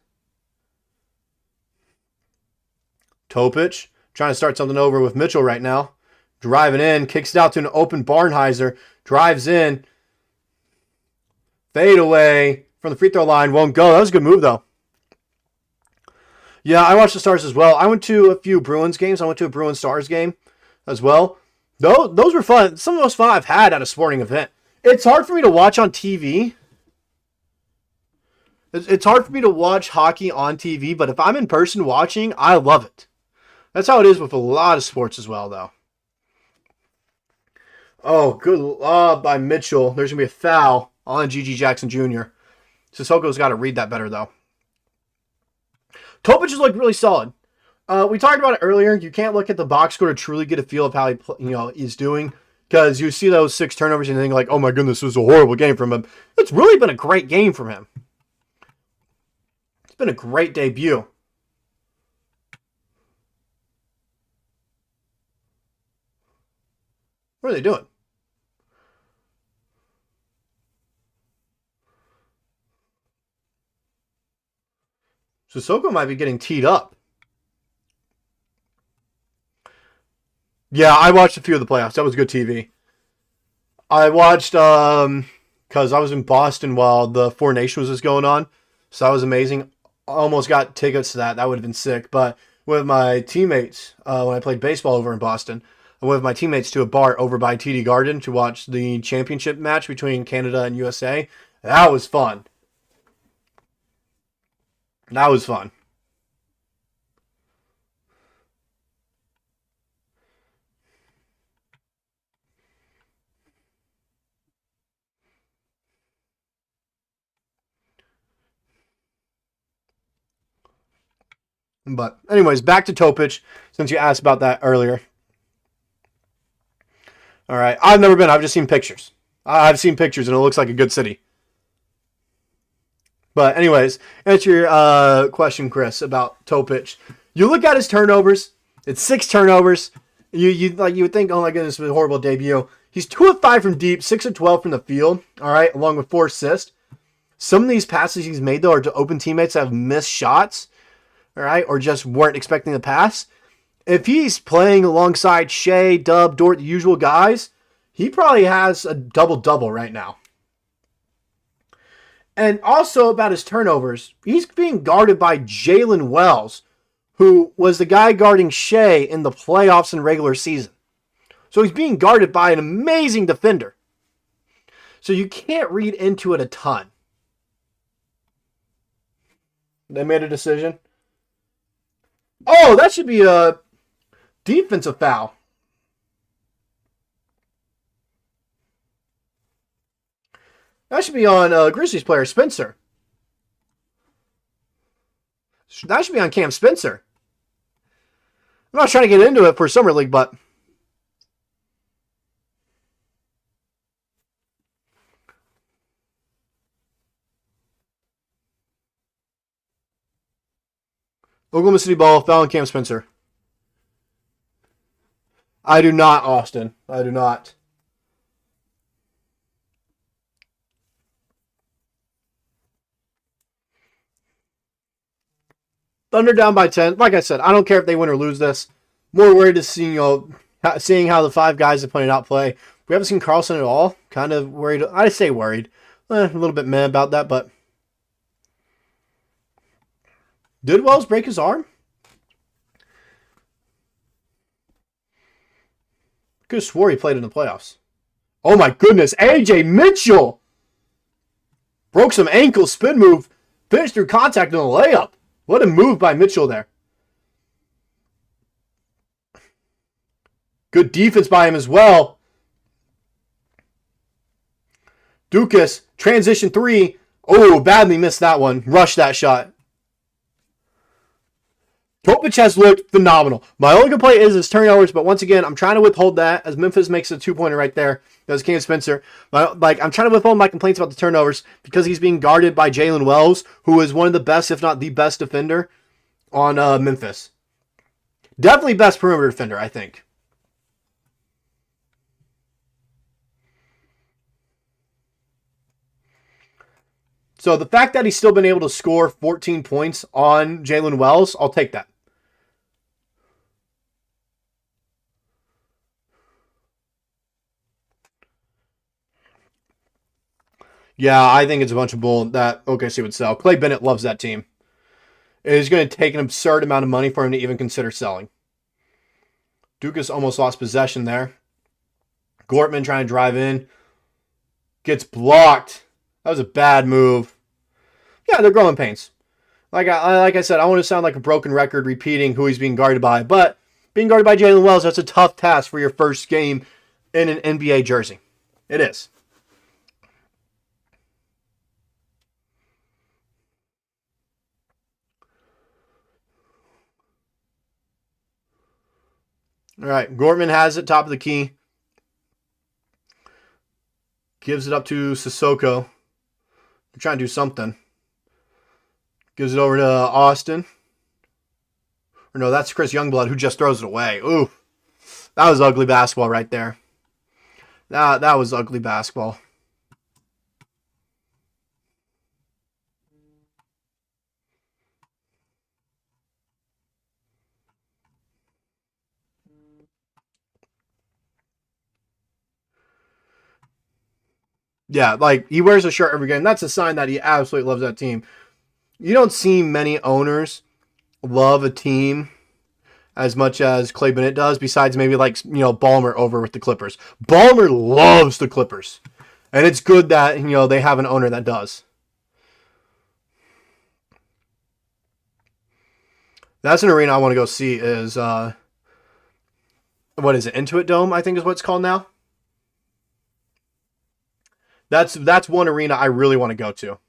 Topić trying to start something over with Mitchell right now. Driving in, kicks it out to an open Barnhizer. Drives in. Fade away from the free throw line. Won't go. That was a good move, though. Yeah, I watched the Stars as well. I went to a few Bruins games. I went to a Bruins Stars game as well. Those were fun. Some of the most fun I've had at a sporting event. It's hard for me to watch on TV. It's hard for me to watch hockey on TV, but if I'm in person watching, I love it. That's how it is with a lot of sports as well, though. Oh, good lob by Mitchell. There's going to be a foul on Gigi Jackson Jr. Sissoko's got to read that better, though. Topić has looked really solid. We talked about it earlier. You can't look at the box score to truly get a feel of how he's doing, because you see those 6 turnovers and you think like, oh my goodness, this was a horrible game from him. It's really been a great game from him. It's been a great debut. What are they doing? Sissoko might be getting teed up. Yeah, I watched a few of the playoffs. That was good TV. I watched because I was in Boston while the Four Nations was going on. So that was amazing. Almost got tickets to that. That would have been sick. But with my teammates, when I played baseball over in Boston, I went with my teammates to a bar over by TD Garden to watch the championship match between Canada and USA. That was fun. That was fun. But anyways, back to Topić, since you asked about that earlier. All right, I've never been. I've just seen pictures. I've seen pictures, and it looks like a good city. But anyways, answer your question, Chris, about Topić. You look at his turnovers. It's 6 turnovers. You would think, oh my goodness, it was a horrible debut. He's 2 of 5 from deep, 6 of 12 from the field. All right, along with 4 assists. Some of these passes he's made though are to open teammates that have missed shots. All right, or just weren't expecting the pass. If he's playing alongside Shai, Dub, Dort, the usual guys, he probably has a double-double right now. And also about his turnovers, he's being guarded by Jalen Wells, who was the guy guarding Shai in the playoffs and regular season. So he's being guarded by an amazing defender. So you can't read into it a ton. They made a decision. Oh, that should be a defensive foul. That should be on Grizzlies player Spencer. That should be on Cam Spencer. I'm not trying to get into it for Summer League, but Oklahoma City ball, foul on Cam Spencer. I do not, Austin. I do not. Thunder down by 10. Like I said, I don't care if they win or lose this. More worried to see, seeing how the five guys that played out play. We haven't seen Carlson at all. Kind of worried. I say worried. A little bit mad about that, but did Wells break his arm? Could have swore he played in the playoffs. Oh my goodness, AJ Mitchell broke some ankle spin move, finished through contact in a layup. What a move by Mitchell there. Good defense by him as well. Dukas, transition three. Oh, badly missed that one. Rushed that shot. Topić has looked phenomenal. My only complaint is his turnovers, but once again, I'm trying to withhold that as Memphis makes a two-pointer right there. That was Cam Spencer. I'm trying to withhold my complaints about the turnovers because he's being guarded by Jalen Wells, who is one of the best, if not the best defender on Memphis. Definitely best perimeter defender, I think. So the fact that he's still been able to score 14 points on Jalen Wells, I'll take that. Yeah, I think it's a bunch of bull that OKC would sell. Clay Bennett loves that team. It is going to take an absurd amount of money for him to even consider selling. Dukas almost lost possession there. Gortman trying to drive in. Gets blocked. That was a bad move. Yeah, they're growing pains. Like I said, I want to sound like a broken record repeating who he's being guarded by. But being guarded by Jalen Wells, that's a tough task for your first game in an NBA jersey. It is. All right, Gortman has it, top of the key. Gives it up to Sissoko. They're trying to do something. Gives it over to Austin. Or no, that's Chris Youngblood who just throws it away. Ooh, that was ugly basketball right there. That was ugly basketball. Yeah, like he wears a shirt every game. That's a sign that he absolutely loves that team. You don't see many owners love a team as much as Clay Bennett does, besides maybe like, Ballmer over with the Clippers. Ballmer loves the Clippers. And it's good that, they have an owner that does. That's an arena I want to go see is, what is it? Intuit Dome, I think is what it's called now. That's one arena I really want to go to.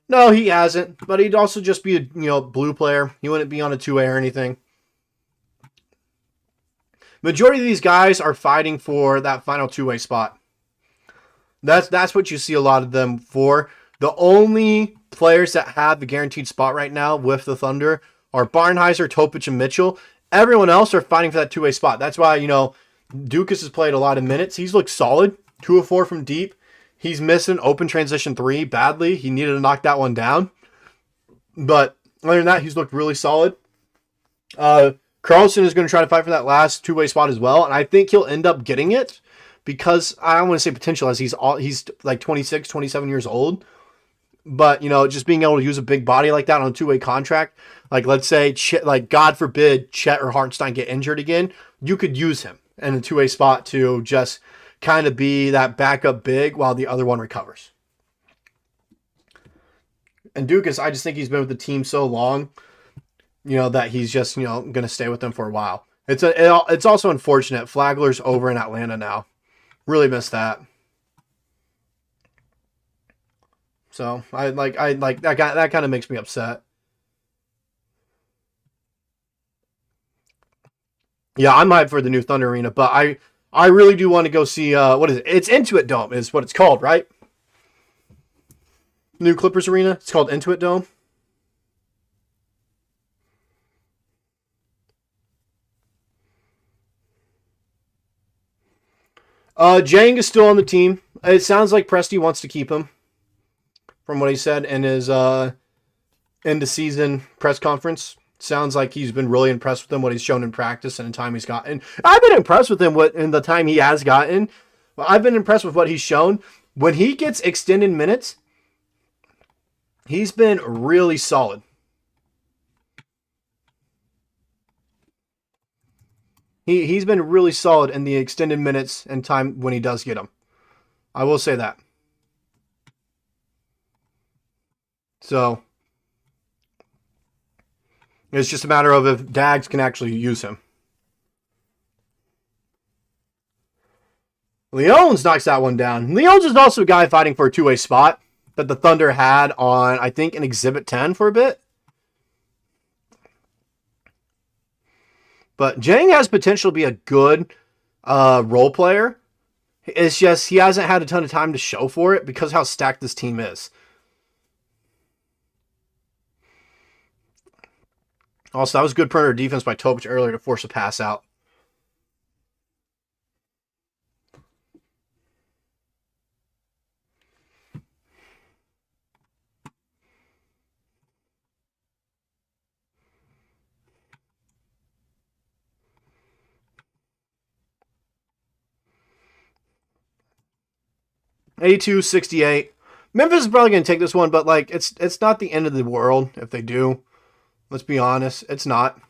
No, he hasn't, but he'd also just be a blue player. He wouldn't be on a two-way or anything. Majority of these guys are fighting for that final two-way spot. That's what you see a lot of them for. The only players that have the guaranteed spot right now with the Thunder are Barnhizer, Topić, and Mitchell. Everyone else are fighting for that two-way spot. That's why, Dukas has played a lot of minutes. He's looked solid. 2 of 4 from deep. He's missing open transition 3 badly. He needed to knock that one down. But other than that, he's looked really solid. Carlson is going to try to fight for that last two-way spot as well. And I think he'll end up getting it because I don't want to say potential as he's like 26, 27 years old. But, just being able to use a big body like that on a two-way contract, like let's say, God forbid, Chet or Hartenstein get injured again, you could use him in a two-way spot to just kind of be that backup big while the other one recovers. And Dukas, I just think he's been with the team so long, that he's just, going to stay with them for a while. It's also unfortunate. Flagler's over in Atlanta now. Really miss that. So I like that guy. That kind of makes me upset. Yeah, I'm hyped for the new Thunder Arena, but I really do want to go see what is it? It's Intuit Dome is what it's called, right? New Clippers Arena. It's called Intuit Dome. Jang is still on the team. It sounds like Presti wants to keep him, from what he said in his end of season press conference. Sounds like he's been really impressed with him, what he's shown in practice and in time he's gotten. I've been impressed with him in the time he has gotten. I've been impressed with what he's shown. When he gets extended minutes, he's been really solid. He's been really solid in the extended minutes and time when he does get them. I will say that. So it's just a matter of if Dags can actually use him. Leones knocks that one down. Leones is also a guy fighting for a two-way spot that the Thunder had on, I think, an Exhibit 10 for a bit. But Jang has potential to be a good role player. It's just he hasn't had a ton of time to show for it because of how stacked this team is. Also, that was good perimeter defense by Topić earlier to force a pass out. A268. Memphis is probably going to take this one, but like it's not the end of the world if they do. Let's be honest, it's not.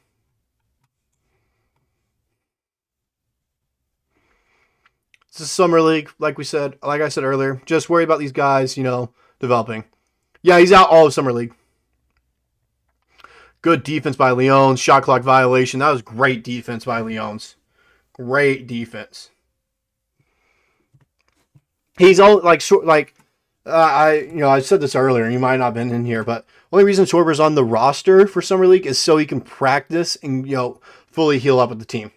It's a summer league, like I said earlier. Just worry about these guys, developing. Yeah, he's out all of summer league. Good defense by Leones. Shot clock violation. That was great defense by Leones. Great defense. He's all I said this earlier. You might not have been in here, but only reason Schwarber's on the roster for summer league is so he can practice and fully heal up with the team.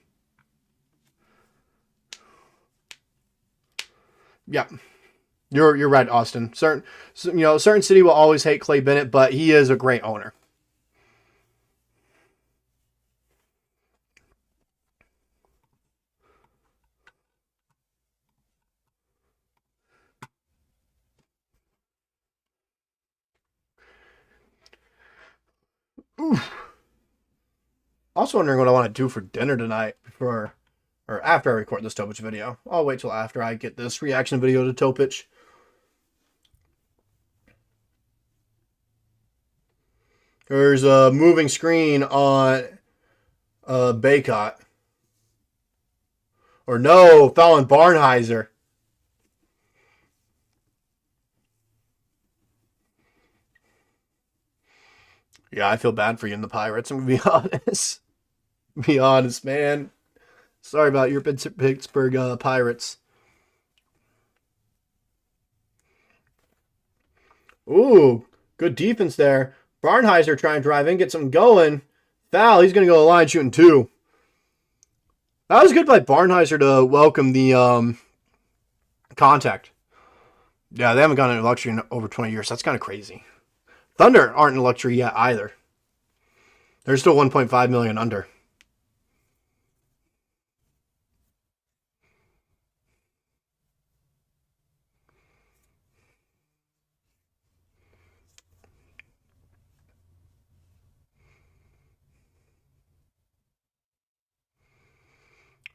Yeah, you're right, Austin. Certain city will always hate Clay Bennett, but he is a great owner. Oof. Also wondering what I want to do for dinner tonight or after I record this Topić video. I'll wait till after I get this reaction video to Topić. There's a moving screen on Baycott. Or no, foul on Barnhizer. Yeah, I feel bad for you in the Pirates. I'm going to be honest. Be honest, man. Sorry about your Pittsburgh Pirates. Ooh, good defense there. Barnhizer trying to drive in, get something going. Foul, he's going to go to the line shooting two. That was good by Barnhizer to welcome the contact. Yeah, they haven't gone into luxury in over 20 years. That's kind of crazy. Thunder aren't in luxury yet either. They're still 1.5 million under.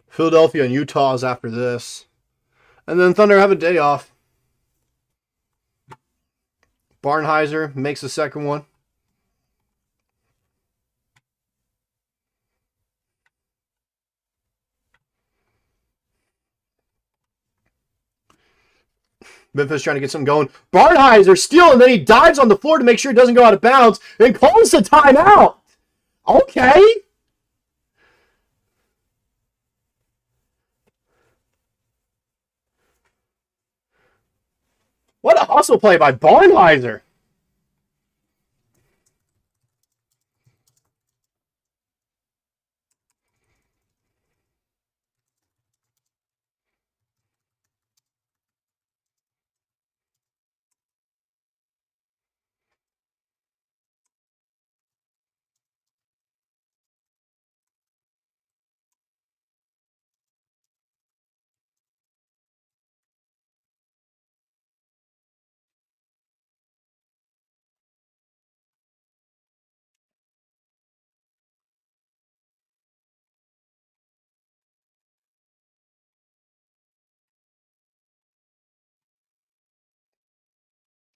Philadelphia and Utah is after this. And then Thunder have a day off. Barnhizer makes the second one. Memphis trying to get something going. Barnhizer steal, and then he dives on the floor to make sure it doesn't go out of bounds and calls the timeout. Okay. What a hustle play by Barnhizer.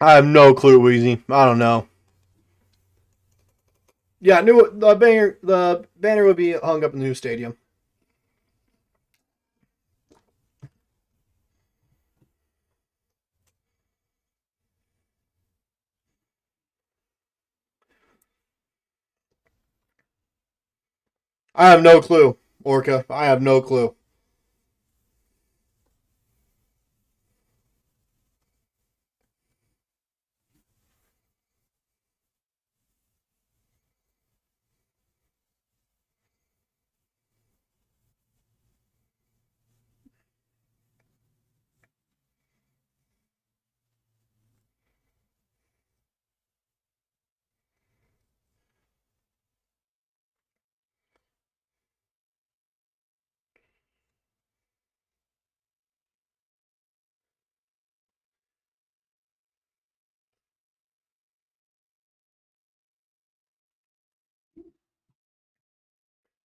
I have no clue, Weezy. I don't know. Yeah, the banner would be hung up in the new stadium. I have no clue, Orca. I have no clue.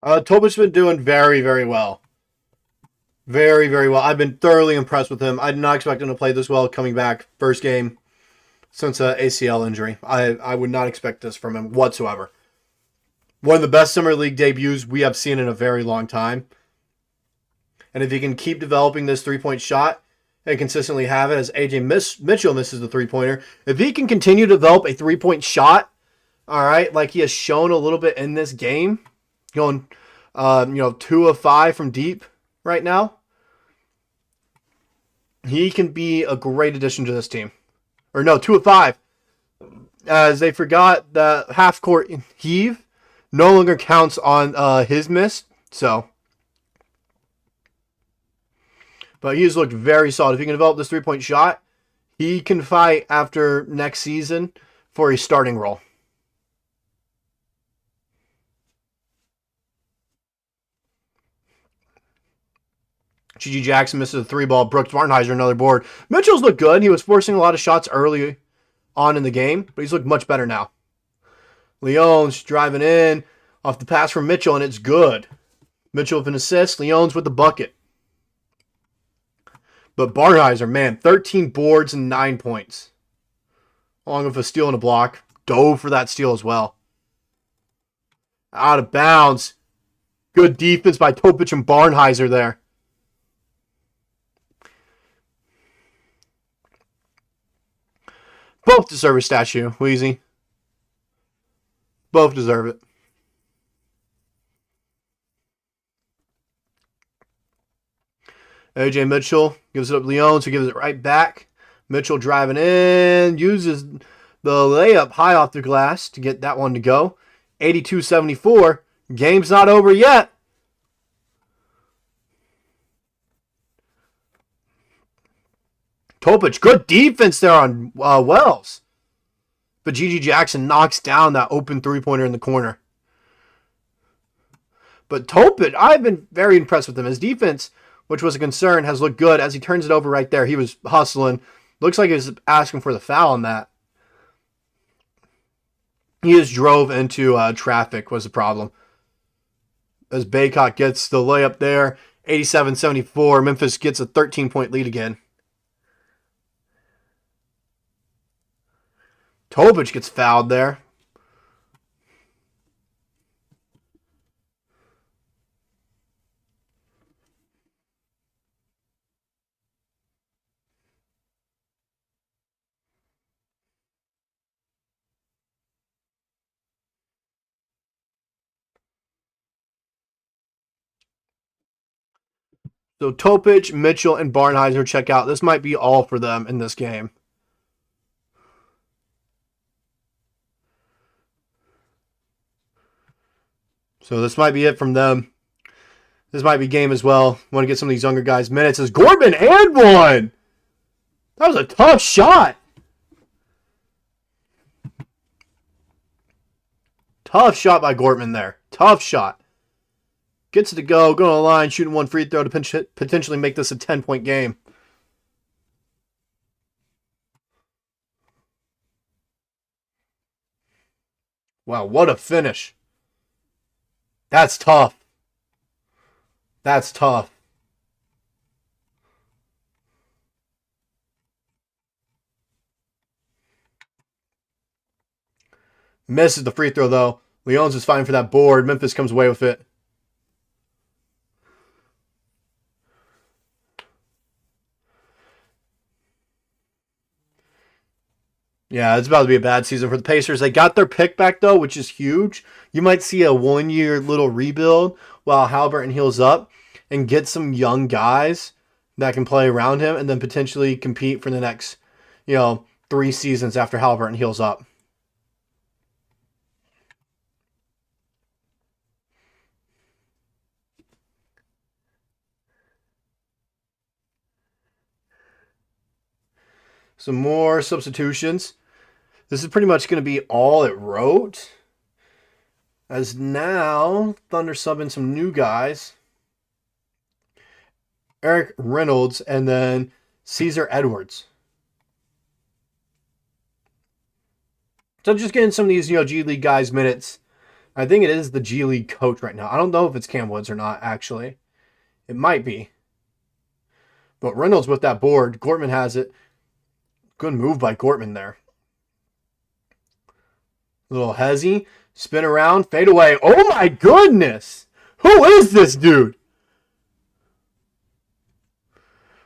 Topic's been doing very, very well. Very, very well. I've been thoroughly impressed with him. I did not expect him to play this well coming back first game since an ACL injury. I would not expect this from him whatsoever. One of the best summer league debuts we have seen in a very long time. And if he can keep developing this three-point shot and consistently have it, as AJ Mitchell misses the three-pointer, if he can continue to develop a three-point shot, all right, like he has shown a little bit in this game, going 2 of 5 from deep right now, he can be a great addition to this team. Or no, 2 of 5. As they forgot the half-court heave no longer counts on his miss. So, but he's looked very solid. If he can develop this three-point shot, he can fight after next season for a starting role. GG Jackson misses a three ball. Brooks Barnhizer another board. Mitchell's looked good. He was forcing a lot of shots early on in the game, but he's looked much better now. Leon's driving in off the pass from Mitchell, and it's good. Mitchell with an assist. Leon's with the bucket. But Barnhizer, man, 13 boards and 9 points. Along with a steal and a block. Dove for that steal as well. Out of bounds. Good defense by Topić and Barnhizer there. Both deserve a statue, Wheezy. Both deserve it. AJ Mitchell gives it up to Leon, so gives it right back. Mitchell driving in, uses the layup high off the glass to get that one to go. 82-74. Game's not over yet. Topić, good defense there on Wells. But GG Jackson knocks down that open three-pointer in the corner. But Topić, I've been very impressed with him. His defense, which was a concern, has looked good as he turns it over right there. He was hustling. Looks like he was asking for the foul on that. He just drove into traffic was the problem. As Baycott gets the layup there, 87-74. Memphis gets a 13-point lead again. Topić gets fouled there. So Topić, Mitchell, and Barnhizer check out. This might be all for them in this game. So this might be it from them. This might be game as well. Want to get some of these younger guys minutes. As Gorman and one. That was a tough shot. Tough shot by Gortman there. Tough shot. Gets it to go. Going to the line. Shooting one free throw to potentially make this a 10-point game. Wow, what a finish. That's tough. That's tough. Misses the free throw, though. Leons is fighting for that board. Memphis comes away with it. Yeah, it's about to be a bad season for the Pacers. They got their pick back, though, which is huge. You might see a one-year little rebuild while Halliburton heals up and get some young guys that can play around him and then potentially compete for the next, 3 seasons after Halliburton heals up. Some more substitutions. This is pretty much going to be all it wrote. As now, Thunder subbing some new guys. Eric Reynolds and then Caesar Edwards. So just getting some of these, G League guys minutes. I think it is the G League coach right now. I don't know if it's Cam Woods or not, actually. It might be. But Reynolds with that board. Gortman has it. Good move by Gortman there. Little hezzy. Spin around. Fade away. Oh my goodness! Who is this dude?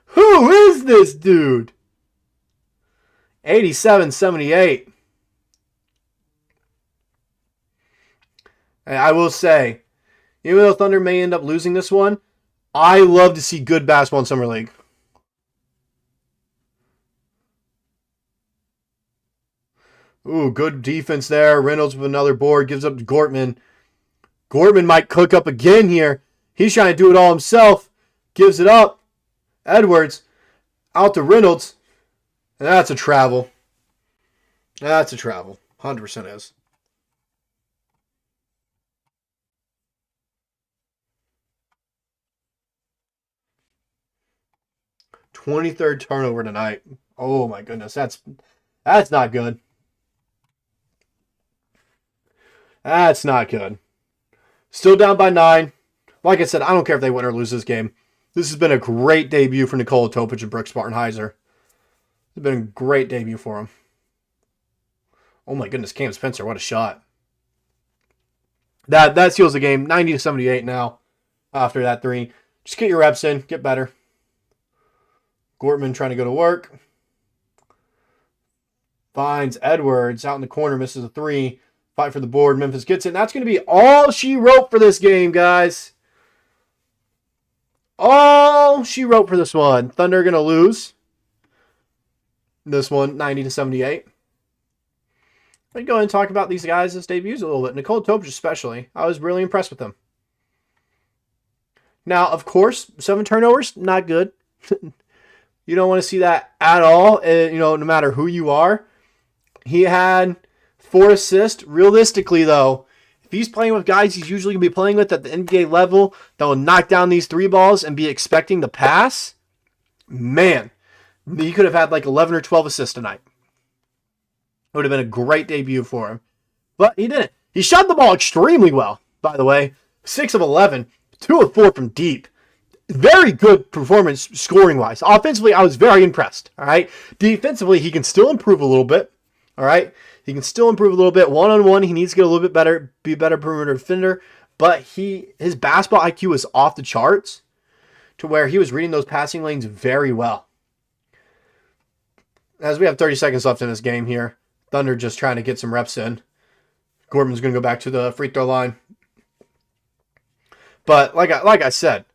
Who is this dude? 87-78. And I will say, even though Thunder may end up losing this one, I love to see good basketball in Summer League. Ooh, good defense there. Reynolds with another board. Gives up to Gortman. Gortman might cook up again here. He's trying to do it all himself. Gives it up. Edwards. Out to Reynolds. And that's a travel. That's a travel. 100% is. "23rd turnover tonight." Oh my goodness. That's not good. That's not good. Still down by 9. Like I said, I don't care if they win or lose this game. This has been a great debut for Nikola Topić and Brooks Barnhizer. It's been a great debut for him. Oh my goodness, Cam Spencer, what a shot. That seals the game. 90-78 now after that 3. Just get your reps in. Get better. Gortman trying to go to work. Finds Edwards out in the corner. Misses a 3. Fight for the board. Memphis gets it. And that's going to be all she wrote for this game, guys. All she wrote for this one. Thunder going to lose this one, 90-78. Let me go ahead and talk about these guys' debuts a little bit. Nikola Topić especially. I was really impressed with him. Now, of course, 7 turnovers, not good. You don't want to see that at all, no matter who you are. He had 4 assists. Realistically, though, if he's playing with guys he's usually going to be playing with at the NBA level that will knock down these 3 balls and be expecting the pass, man, he could have had like 11 or 12 assists tonight. It would have been a great debut for him. But he didn't. He shot the ball extremely well, by the way. 6 of 11, 2 of 4 from deep. Very good performance scoring-wise. Offensively, I was very impressed. All right. Defensively, he can still improve a little bit. All right. He can still improve a little bit. One-on-one, he needs to get a little bit better, be a better perimeter defender. But his basketball IQ was off the charts to where he was reading those passing lanes very well. As we have 30 seconds left in this game here, Thunder just trying to get some reps in. Gortman's going to go back to the free throw line. But like I said,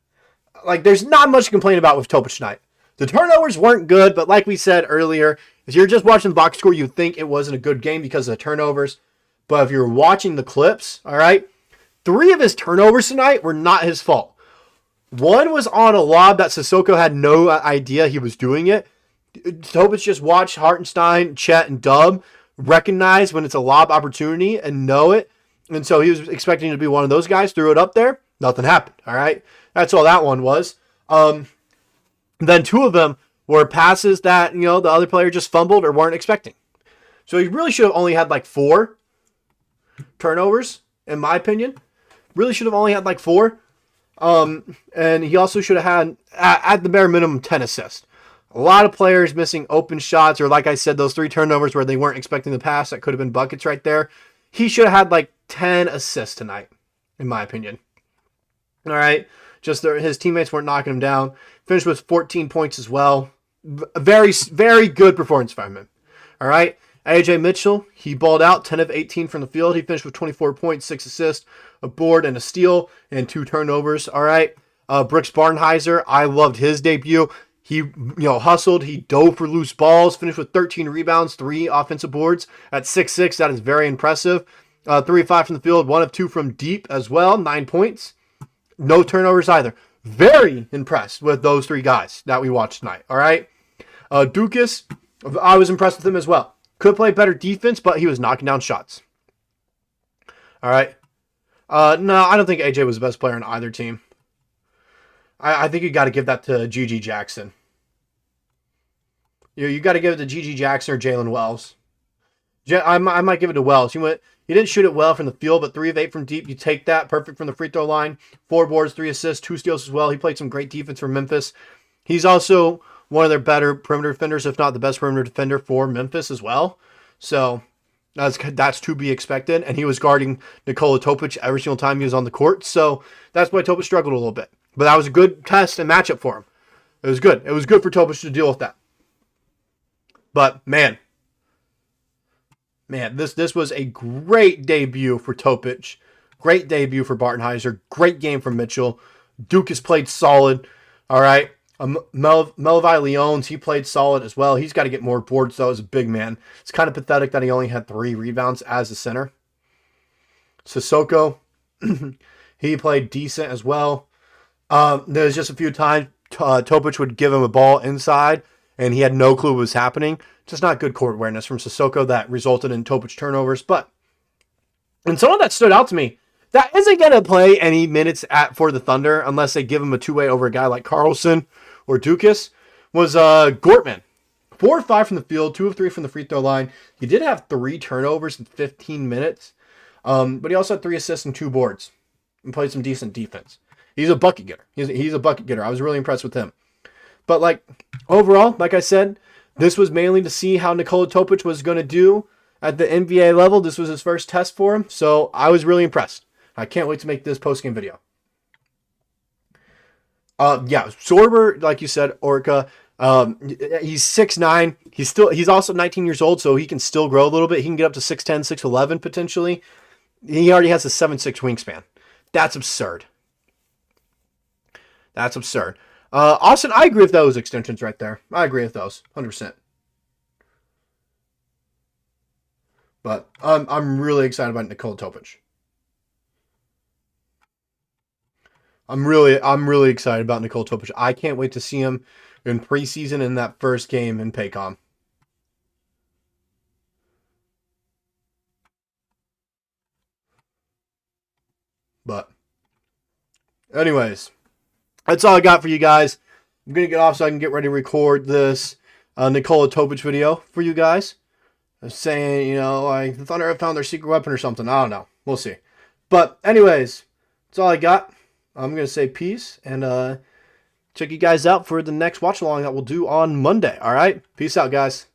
there's not much to complain about with Topić tonight. The turnovers weren't good, but like we said earlier, if you're just watching the box score, you'd think it wasn't a good game because of the turnovers. But if you're watching the clips, all right, 3 of his turnovers tonight were not his fault. 1 was on a lob that Sissoko had no idea he was doing it. Topić just watched Hartenstein, Chet, and Dub recognize when it's a lob opportunity and know it. And so he was expecting to be one of those guys, threw it up there. Nothing happened, all right? That's all that one was. Then 2 of them were passes that, the other player just fumbled or weren't expecting. So he really should have only had 4 turnovers, in my opinion. Really should have only had 4. And he also should have had, at the bare minimum, 10 assists. A lot of players missing open shots, or like I said, those 3 turnovers where they weren't expecting the pass. That could have been buckets right there. he should have had like 10 assists tonight, in my opinion. All right. Just his teammates weren't knocking him down. Finished with 14 points as well. Very, very good performance from him. All right. AJ Mitchell, he balled out 10 of 18 from the field. He finished with 24 points, 6 assists, a board, and a steal, and 2 turnovers. All right. Brooks Barnhizer, I loved his debut. He, hustled. He dove for loose balls. Finished with 13 rebounds, 3 offensive boards at 6'6". That is very impressive. 3 of 5 from the field, 1 of 2 from deep as well. 9 points. No turnovers either. Very impressed with those 3 guys that we watched tonight. All right. Dukas, I was impressed with him as well. Could play better defense, but he was knocking down shots. All right. No, I don't think AJ was the best player on either team. I think you got to give that to G.G. Jackson. You got to give it to G.G. Jackson or Jalen Wells. I might give it to Wells. He didn't shoot it well from the field, but 3 of 8 from deep. You take that. Perfect from the free throw line. 4 boards, 3 assists, 2 steals as well. He played some great defense for Memphis. He's also one of their better perimeter defenders, if not the best perimeter defender for Memphis as well. So that's to be expected. And he was guarding Nikola Topić every single time he was on the court. So that's why Topić struggled a little bit. But that was a good test and matchup for him. It was good. It was good for Topić to deal with that. But man, this was a great debut for Topić. Great debut for Barnhizer. Great game from Mitchell. Duke has played solid. All right. Melvi Leones, he played solid as well. He's got to get more boards, though, as a big man. It's kind of pathetic that he only had 3 rebounds as a center. Sissoko, he played decent as well. There's just a few times Topić would give him a ball inside, and he had no clue what was happening. Just not good court awareness from Sissoko that resulted in Topić turnovers. And someone that stood out to me, that isn't going to play any minutes for the Thunder unless they give him a 2-way over a guy like Carlson or Dukas, was Gortman. 4 of 5 from the field, 2 of 3 from the free throw line. He did have 3 turnovers in 15 minutes, but he also had 3 assists and 2 boards and played some decent defense. He's a bucket getter. He's a bucket getter. I was really impressed with him. But overall, like I said, this was mainly to see how Nikola Topić was going to do at the NBA level. This was his first test for him, so I was really impressed. I can't wait to make this post-game video. Sorber, like you said, Orca, he's 6'9". He's also 19 years old, so he can still grow a little bit. He can get up to 6'10", 6'11", potentially. He already has a 7'6" wingspan. That's absurd. Austin, I agree with those extensions right there. I agree with those, 100%. But I'm really excited about Nikola Topić. I'm really excited about Nikola Topić. I can't wait to see him in preseason in that first game in Paycom. But anyways, that's all I got for you guys. I'm going to get off so I can get ready to record this Nikola Topić video for you guys. I'm saying, the Thunder have found their secret weapon or something. I don't know. We'll see. But anyways, that's all I got. I'm going to say peace and check you guys out for the next watch along that we'll do on Monday. All right? Peace out, guys.